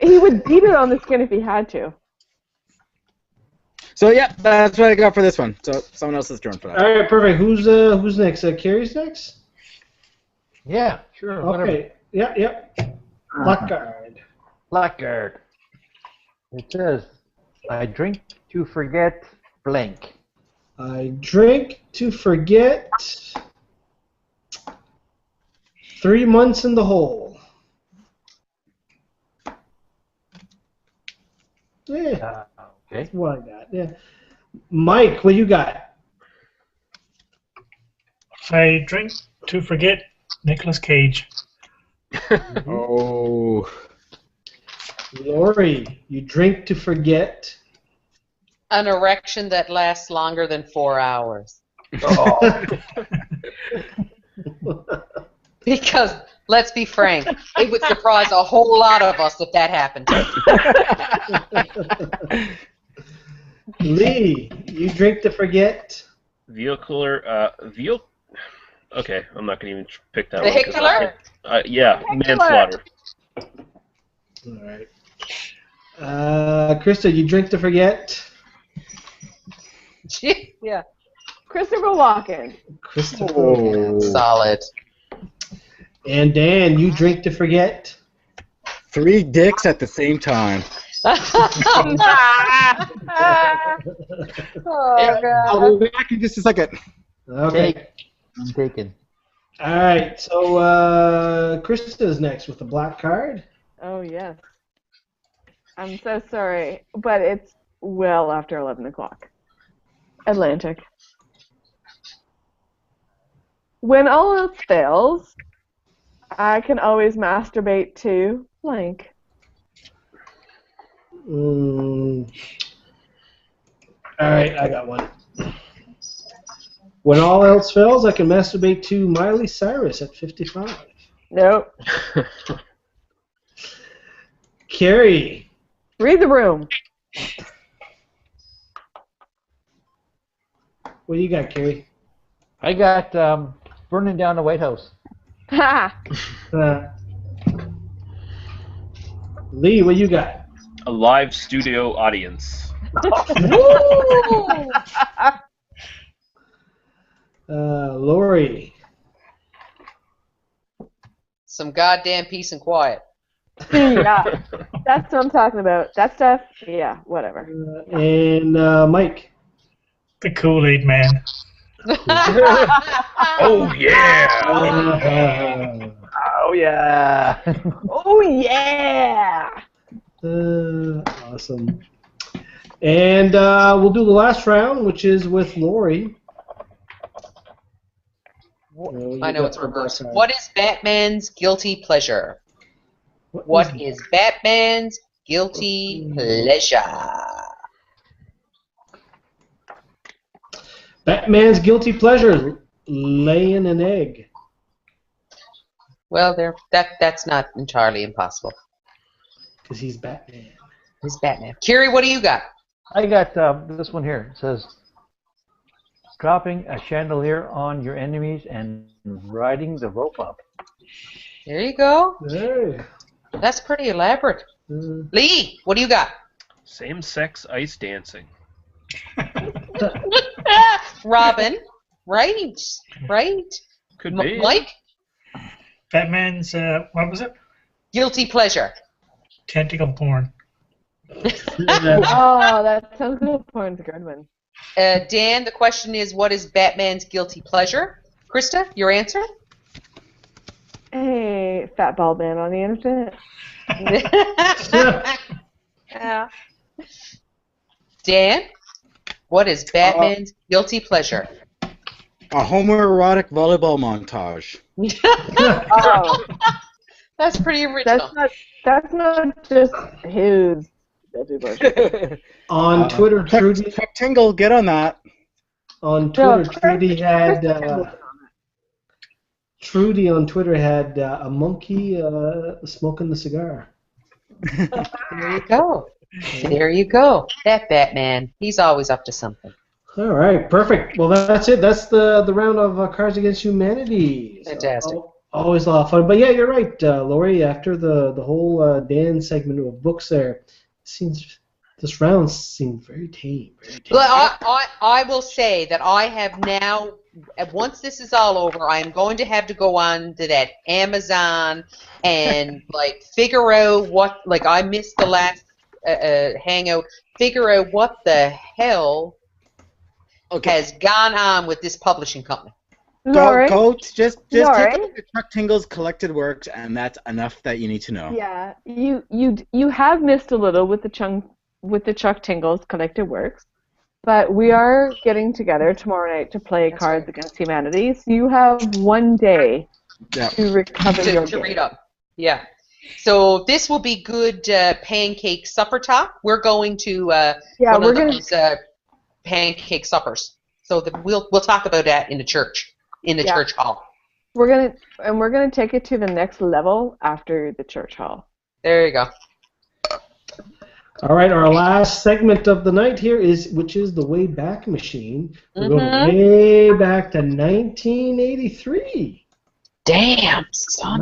he would beat it on the skin if he had to. So yeah, that's what I got for this one. So someone else's turn for that. All right, perfect. Who's next? Carrie's next? Yeah, sure. Whatever. Okay. Yep. Blackguard. Blackguard. It says, I drink to forget blank. I drink to forget 3 months in the hole. Yeah, Okay. that's what I got. Yeah. Mike, what you got? I drink to forget Nicolas Cage. Oh. Lori, you drink to forget. An erection that lasts longer than 4 hours. Oh. Because, let's be frank, it would surprise a whole lot of us if that happened. Lee, you drink to forget. Vehicular. Okay, I'm not going to even pick that Vehicular? one. Yeah, manslaughter. All right. Krista, you drink to forget. Yeah. Christopher Walken. Christopher. Oh. Solid. And Dan, you drink to forget. 3 dicks at the same time. Oh, God. I'll be back in just a second. Okay. I'm taken. All right. So Krista's next with the black card. Oh, yes. I'm so sorry, but it's well after 11 o'clock. Atlantic. When all else fails, I can always masturbate to blank. All right, I got one. When all else fails, I can masturbate to Miley Cyrus at 55. Nope. Carrie. Read the room. What do you got, Carrie? I got burning down the White House. Ha! Lee, what you got? A live studio audience. Lori. Some goddamn peace and quiet. Yeah, that's what I'm talking about. That stuff, yeah, whatever. And Mike. The Kool-Aid Man. Oh, yeah! Oh yeah. Oh, yeah! Awesome. And we'll do the last round, which is with Lori. I know it's reversed. What is Batman's guilty pleasure? What is Batman's guilty pleasure? Batman's guilty pleasure, laying an egg. Well, that's not entirely impossible. Because he's Batman. He's Batman. Kiri, what do you got? I got this one here. It says, dropping a chandelier on your enemies and riding the rope up. There you go. Hey. That's pretty elaborate. Lee, what do you got? Same-sex ice dancing. Robin, right? Could be. Mike? Batman's, what was it? Guilty pleasure. Tentacle porn. Oh, that sounds good. Porn's a good one. Dan, the question is, what is Batman's guilty pleasure? Krista, your answer? Hey, fat bald man on the internet. Yeah. Dan, what is Batman's guilty pleasure? A homoerotic volleyball montage. Oh, That's pretty original. that's not just his. On Twitter, Trudy. Tingle, get on that. On Twitter, Trudy on Twitter had a monkey smoking the cigar. There you go. There you go. That Batman, he's always up to something. All right, perfect. Well, that's it. That's the round of Cards Against Humanity. Fantastic. Always a lot of fun. But yeah, you're right, Lori. After the whole Dan segment of books there, this round seemed very tame. But I will say that I have now, once this is all over, I am going to have to go on to that Amazon and figure out what, I missed the last hangout, figure out what the hell has gone on with this publishing company. Go just take Lori? a look at Chuck Tingle's collected works, and that's enough that you need to know. Yeah, you have missed a little with the Chuck Tingle's collected works. but we are getting together tomorrow night to play That's Cards right. Against Humanity. So you have one day Yeah. to recover your To game. read up. Yeah. So this will be good pancake supper talk. We're going to one we're of gonna those pancake suppers. So we'll talk about that in the church, church hall. we're gonna take it to the next level after the church hall. There you go. All right, our last segment of the night here which is the Wayback Machine. We're going way back to 1983. Damn, son.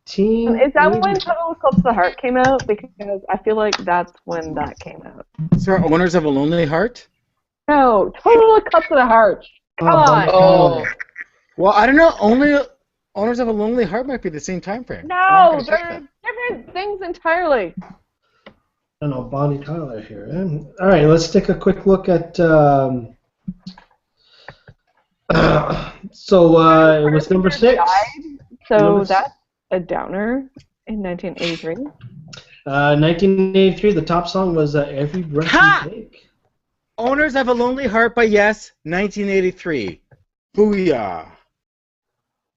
1983. Is that when Total Eclipse of the Heart came out? Because I feel like that's when that came out. Sir, Owners of a Lonely Heart? No, Total Eclipse of the Heart. Come on. Oh. Well, I don't know. Only Owners of a Lonely Heart might be the same time frame. No, they're different things entirely. I don't know, Bonnie Tyler here. All right, let's take a quick look at. It was number 6. So Number that's a downer in 1983. 1983. The top song was "Every Breath You Take." Owners of a Lonely Heart by Yes, 1983. Booyah.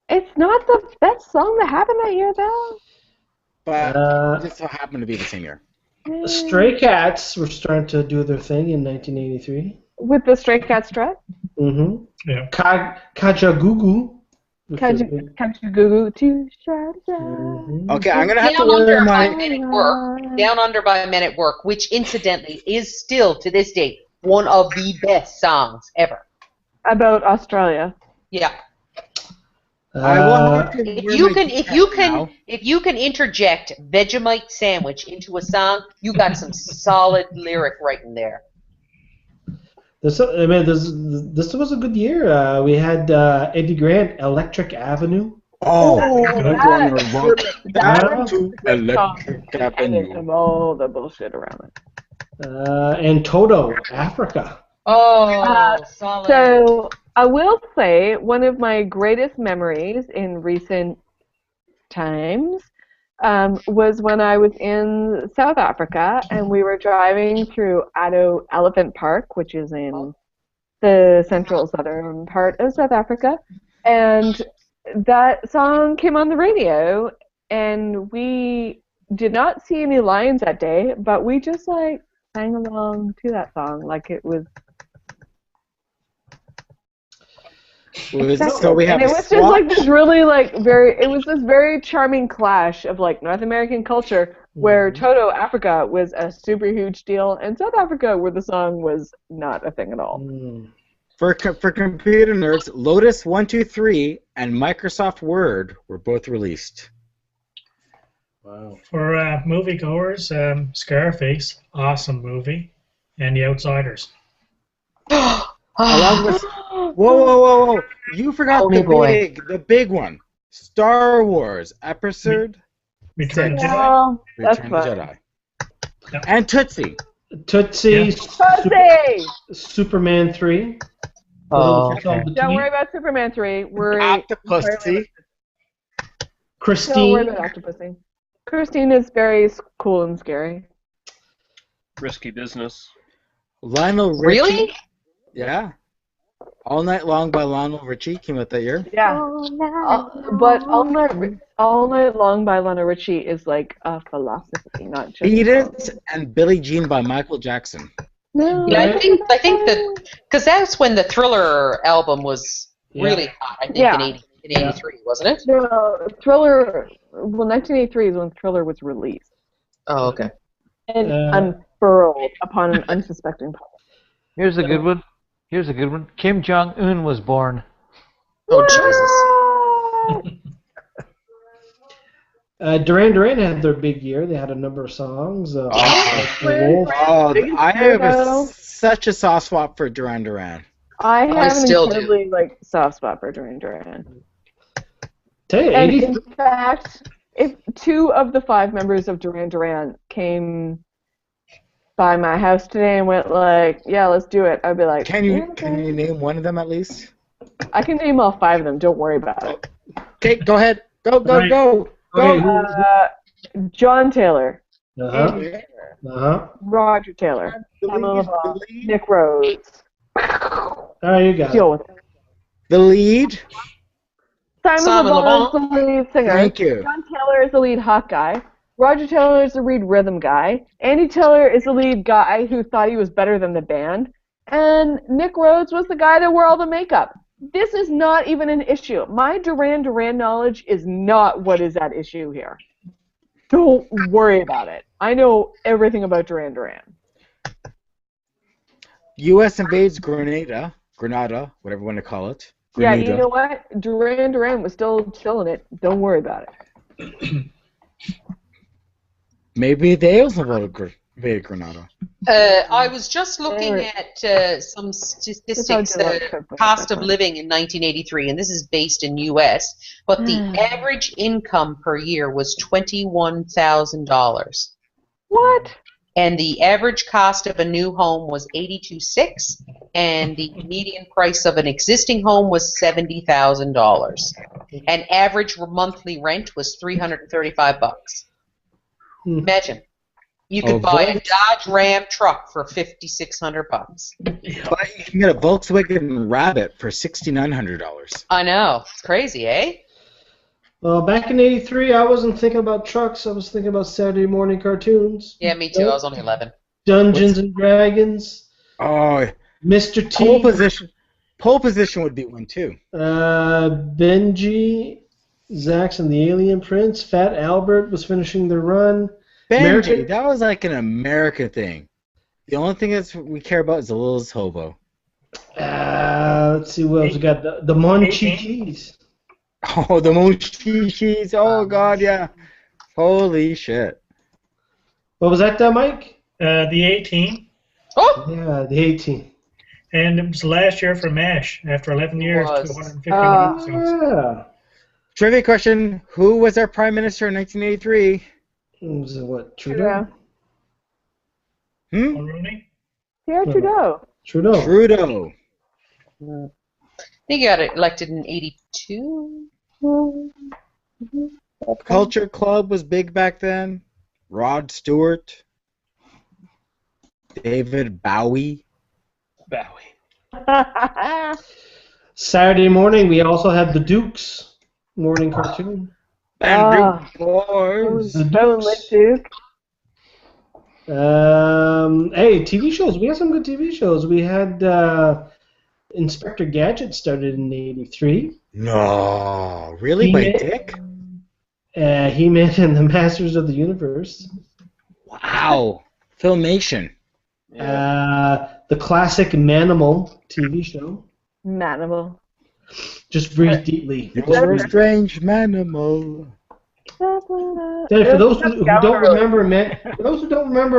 It's not the best song that happened that year, though. But it just so happened to be the same year. Stray Cats were starting to do their thing in 1983. With the Stray Cat strut? Mm-hmm. Yeah. Kajagoogoo. Kajagoogoo to shut Okay, I'm going to have to Down wear Under by my... Men at Work. Down Under by Men at Work, which incidentally is still to this day one of the best songs ever. About Australia. Yeah. I will have to If wear you my can, now. if you can interject Vegemite sandwich into a song, you got some solid lyric writing there. This was a good year. We had Eddie Grant, Electric Avenue. Oh, that to Electric Avenue. and all the bullshit around it. And Toto, Africa. Oh, solid. So I will say one of my greatest memories in recent times was when I was in South Africa and we were driving through Addo Elephant Park, which is in the central southern part of South Africa, and that song came on the radio, and we did not see any lions that day, but we just sang along to that song like it was. So we have and it was just this really it was this very charming clash of North American culture where Toto Africa was a super huge deal and South Africa where the song was not a thing at all. For computer nerds, Lotus 123 and Microsoft Word were both released. Wow. For moviegoers, Scarface, awesome movie, and The Outsiders. Along with whoa! You forgot the big one. Star Wars Episode Return of the Jedi. Oh, that's Return of the fun. Jedi. Yeah. And Tootsie. Tootsie. Tootsie! Superman 3. Oh, Don't worry about Superman 3. Octopussy. Christine. Don't worry about Octopussy. Christine is very cool and scary. Risky business. Lionel Richie. Really? Yeah. All Night Long by Lionel Richie came out that year. Yeah. But All Night Long by Lionel Richie is like a philosophy, not just. Beat It and Billie Jean by Michael Jackson. No. Yeah, I think that because that's when the Thriller album was really hot. I think in 83, wasn't it? No, Thriller. Well, 1983 is when Thriller was released. Oh, okay. And unfurled upon an unsuspecting public. here's a good one. Kim Jong-un was born. Oh, Jesus. Duran Duran had their big year. They had a number of songs. I have such a soft spot for Duran Duran. I have an still incredibly soft spot for Duran Duran. And in fact, if 2 of the 5 members of Duran Duran came by my house today and went yeah, let's do it, I'd be like, Can you name one of them at least? I can name all 5 of them. Don't worry about it. Okay, go ahead. Go. Okay, John Taylor. Uh-huh. Andy, Uh-huh. Roger Taylor, The Simon lead, LeBlanc, Nick Rhodes. Oh, you got Deal it. with it. the lead. Simon LeBlanc is the lead singer. Thank you. John Taylor is the lead hot guy. Roger Taylor is the lead rhythm guy. Andy Taylor is the lead guy who thought he was better than the band. And Nick Rhodes was the guy that wore all the makeup. This is not even an issue. My Duran Duran knowledge is not what is at issue here. Don't worry about it. I know everything about Duran Duran. U.S. invades Grenada, whatever you want to call it. Yeah, Grenada. you know what? Duran Duran was still chilling it. Don't worry about it. Maybe they also invaded Grenada. I was just looking Alright. at some statistics, cost of living in 1983, and this is based in U.S., but the average income per year was $21,000. What? And the average cost of a new home was $82,600, and the median price of an existing home was $70,000. And average monthly rent was $335. Imagine. You could buy a Dodge Ram truck for $5,600. But you can get a Volkswagen Rabbit for $6,900. I know. It's crazy, eh? Well, back in '83, I wasn't thinking about trucks. I was thinking about Saturday morning cartoons. Yeah, me too. I was only 11. Dungeons and Dragons. Oh, Mr. T. Pole position would be one too. Benji, Zax and the Alien Prince. Fat Albert was finishing their run. Benji, that was like an American thing. The only thing that we care about is the Littlest Hobo. Let's see what else we got. The Monchichis. Oh, the Monchichis. Oh, God, yeah. Holy shit. What was that, Mike? The 18. Oh! Yeah, the 18. And it was last year for MASH. After 11 years, 251 episodes. Yeah. Trivia question. Who was our Prime Minister in 1983? Was it what, Trudeau? Rooney? Pierre Trudeau. Trudeau. I think he got elected in 82. Culture Club was big back then. Rod Stewart. David Bowie. Saturday morning, we also had the Dukes morning cartoon. And Duke Boys. The Duke. Hey, TV shows. We had some good TV shows. We had Inspector Gadget started in '83. No, really? By Dick? He-Man and the Masters of the Universe. Wow. Filmation. The classic Manimal TV show. Manimal. Just breathe deeply. You're a strange manimal. For those who don't remember,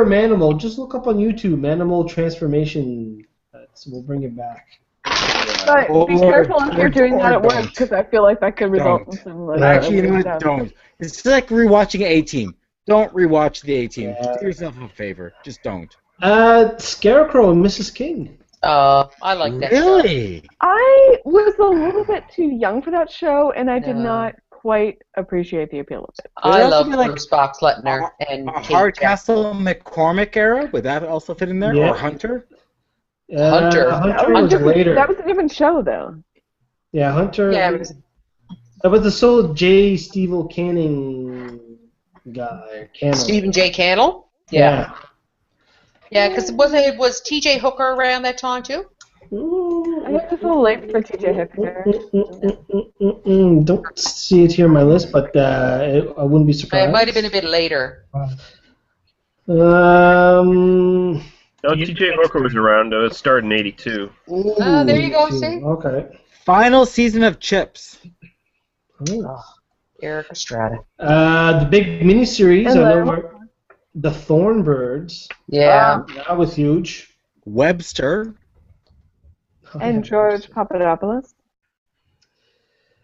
Manimal, just look up on YouTube Manimal transformation. We'll bring it back. But be careful if you're doing that at work, because I feel like that could result in some. Like, actually, you know what? Don't. It's like rewatching A-Team. Don't rewatch the A-Team. Do yourself a favor. Just don't. Scarecrow and Mrs. King. I like that Really? show. I was a little bit too young for that show, and I did not quite appreciate the appeal of it. I love Bruce Boxleitner and Hardcastle McCormick era. Would that also fit in there? Yeah. Or Hunter? Hunter. Hunter was later. That was a different show, though. Yeah, Hunter. Yeah, That was the sole J. Steve Canning guy. Stephen J. Cannell? Yeah. Yeah, because was T.J. Hooker around that time too? I think it's a little late for T.J. Hooker. Don't see it here on my list, but I wouldn't be surprised. It might have been a bit later. No, T.J. Hooker was around. It started in '82. There you go, see? Okay. Final season of Chips. Eric Estrada. The big miniseries, The Thornbirds. Yeah. That was huge. Webster. And George Papadopoulos.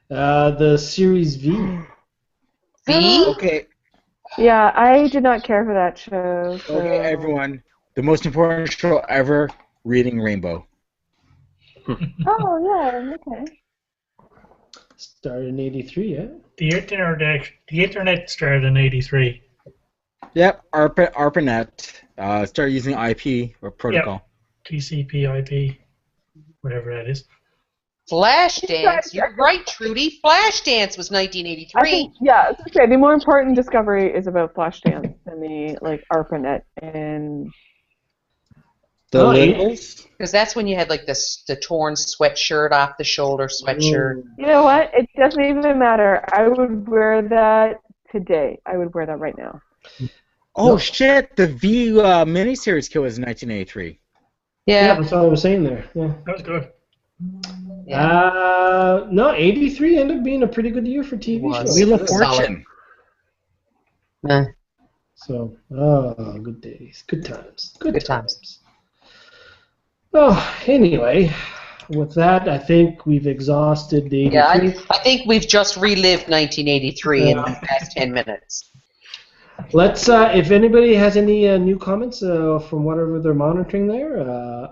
The series V. V? Okay. Yeah, I did not care for that show. So. Okay, everyone. The most important show ever, Reading Rainbow. Oh, yeah, okay. Started in '83, yeah? The internet started in '83. Yep, ARPANET. Started using IP or protocol. TCP/IP, whatever that is. Flashdance. You're right, Trudy. Flashdance was 1983. I think, yeah, it's okay. The more important discovery is about Flashdance than the ARPANET and The labels. Because that's when you had like the torn sweatshirt off the shoulder sweatshirt. You know what? It doesn't even matter. I would wear that today. I would wear that right now. Oh shit! The V miniseries kill was in 1983. Yeah. That's what I was saying there. Yeah. That was good. Yeah. No, 83 ended up being a pretty good year for TV shows. Wheel of Fortune. So, good days, good times, good times. Oh, anyway, with that, I think we've exhausted the 83. Yeah, I think we've just relived 1983 in the past 10 minutes. Let's, if anybody has any new comments from whatever they're monitoring there.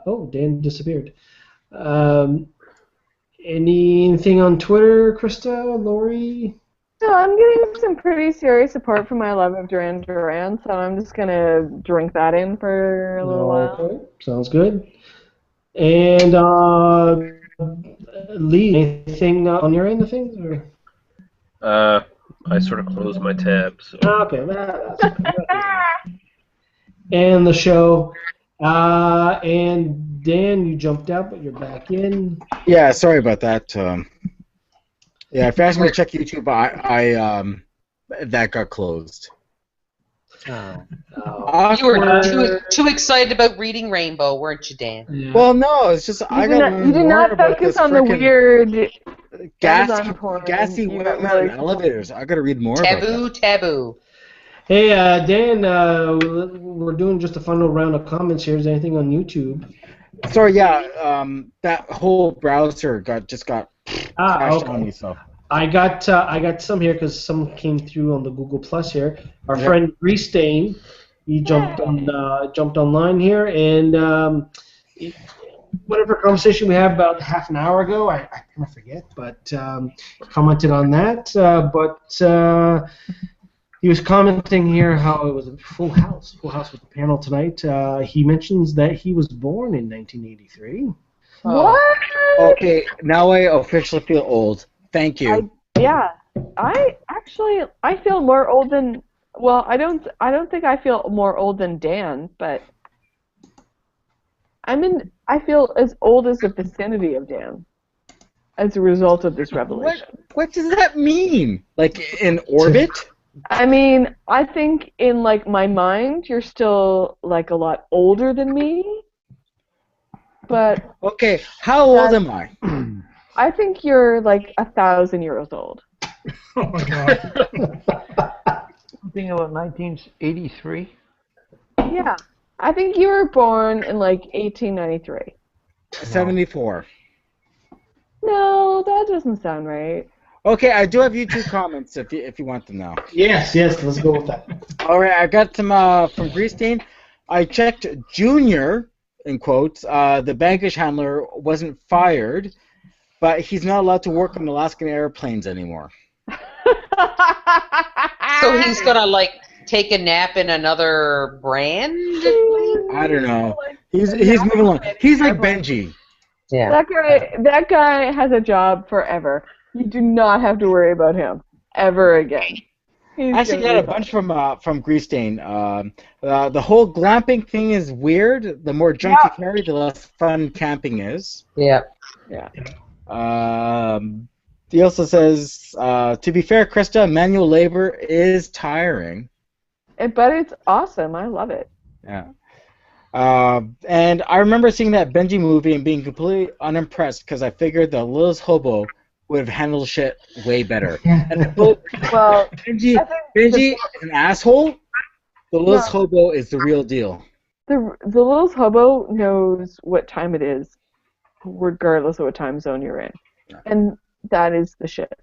Oh, Dan disappeared. Anything on Twitter, Krista, Lori? No, I'm getting some pretty serious support from my love of Duran Duran, so I'm just going to drink that in for a little while. Sounds good. And Lee, anything on your end of things? Or? I sort of closed my tab. So. Okay, that's okay. And the show. And Dan, you jumped out, but you're back in. Yeah, sorry about that. Yeah, if you asked me to check YouTube, I that got closed. You were too excited about reading Rainbow, weren't you, Dan? Yeah. Well, no, it's just I got. You did not focus on the weird gassy women in elevators. I got to read more. Taboo. Hey, Dan, we're doing just a fun little round of comments here. Is there anything on YouTube? Sorry, yeah, that whole browser just got crashed on me. So I got some here because some came through on the Google Plus here. Our friend Greastain, he jumped online here, and whatever conversation we had about half an hour ago, I kind of forget, but commented on that. But he was commenting here how it was a full house with the panel tonight. He mentions that he was born in 1983. What? Okay, now I officially feel old. Thank you. I feel more old than. Well, I don't think I feel more old than Dan, but I feel as old as the vicinity of Dan as a result of this revelation. What does that mean? Like in orbit? I mean, I think in like my mind, you're still like a lot older than me. But okay, how old am I? I think you're like 1,000 years old. Oh my god. Something about 1983. Yeah, I think you were born in like 1893. 74. No, that doesn't sound right. Okay, I do have YouTube comments if you want them now. Yes, let's go with that. All right, I got some from Greastain. I checked Junior, in quotes. The baggage handler wasn't fired, but he's not allowed to work on Alaskan airplanes anymore. So he's gonna like take a nap in another brand? I don't know. He's moving along. He's like Benji. Yeah. That guy has a job forever. You do not have to worry about him ever again. I actually got a bunch from Greastain. The whole glamping thing is weird. The more junk you carry, the less fun camping is. Yeah. He also says, to be fair, Krista, manual labor is tiring. But it's awesome. I love it. Yeah. And I remember seeing that Benji movie and being completely unimpressed because I figured the Littlest Hobo would have handled shit way better. And well, Benji is an asshole. The Littlest Hobo is the real deal. The Littlest Hobo knows what time it is, regardless of what time zone you're in. And that is the shit.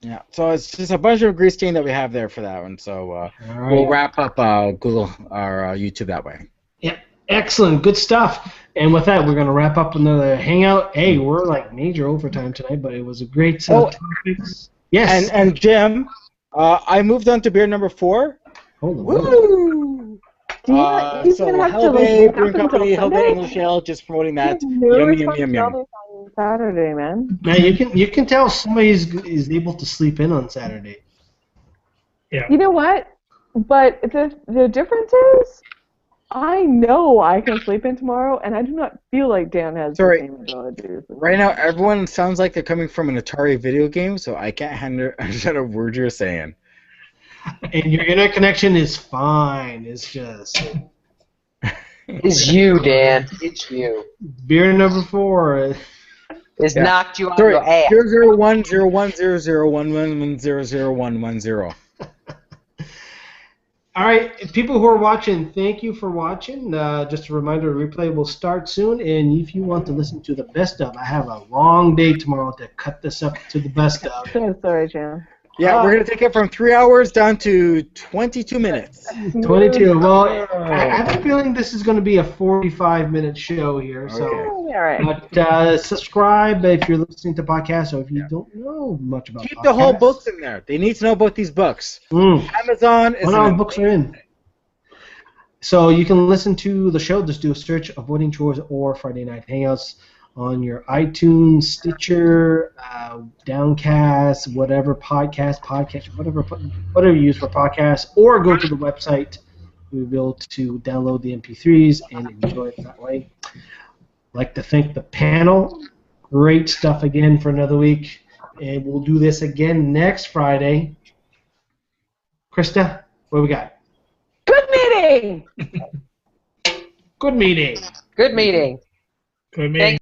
Yeah, so it's just a bunch of Greastain that we have there for that one. So we'll wrap up Google or YouTube that way. Yeah, excellent, good stuff. And with that, we're going to wrap up another hangout. Hey, we're like major overtime tonight, but it was a great topics. Yes. And Jim, I moved on to beer number 4. Holy moly. Woo! He's So gonna have Hell to like Bay wake Brewing up until Company, Hell Bay Sunday. English Ale, just promoting that. No Yum, yum, yum, yum. responsibilities on Saturday, man. Man, you can tell somebody is able to sleep in on Saturday. Yeah. You know what? But the difference is, I know I can sleep in tomorrow, and I do not feel like Dan has the same abilities. Right now, everyone sounds like they're coming from an Atari video game, so I can't understand a word you're saying. And your internet connection is fine. It's just It's you, Dan. It's you. beer number 4. It's Yeah. knocked you on Sorry, your ass. 001010011001110. All right, people who are watching, thank you for watching. Just a reminder, replay will start soon, and if you want to listen to the best of, I have a long day tomorrow to cut this up to the best of. So sorry, Jan. Yeah, we're going to take it from 3 hours down to 22 minutes. 22. Well, I have a feeling this is going to be a 45-minute show here. So, All right. but subscribe if you're listening to podcasts, or if you don't know much about Keep podcasts. the whole books in there. They need to know about these books. Amazon is the books are in. So you can listen to the show. Just do a search Avoiding Chores or Friday Night Hangouts on your iTunes, Stitcher, Downcast, whatever podcast, whatever you use for podcasts, or go to the website. You'll be able to download the MP3s and enjoy it that way. I'd like to thank the panel. Great stuff again for another week. And we'll do this again next Friday. Krista, what do we got? Good meeting! Good meeting. Good meeting. Good meeting.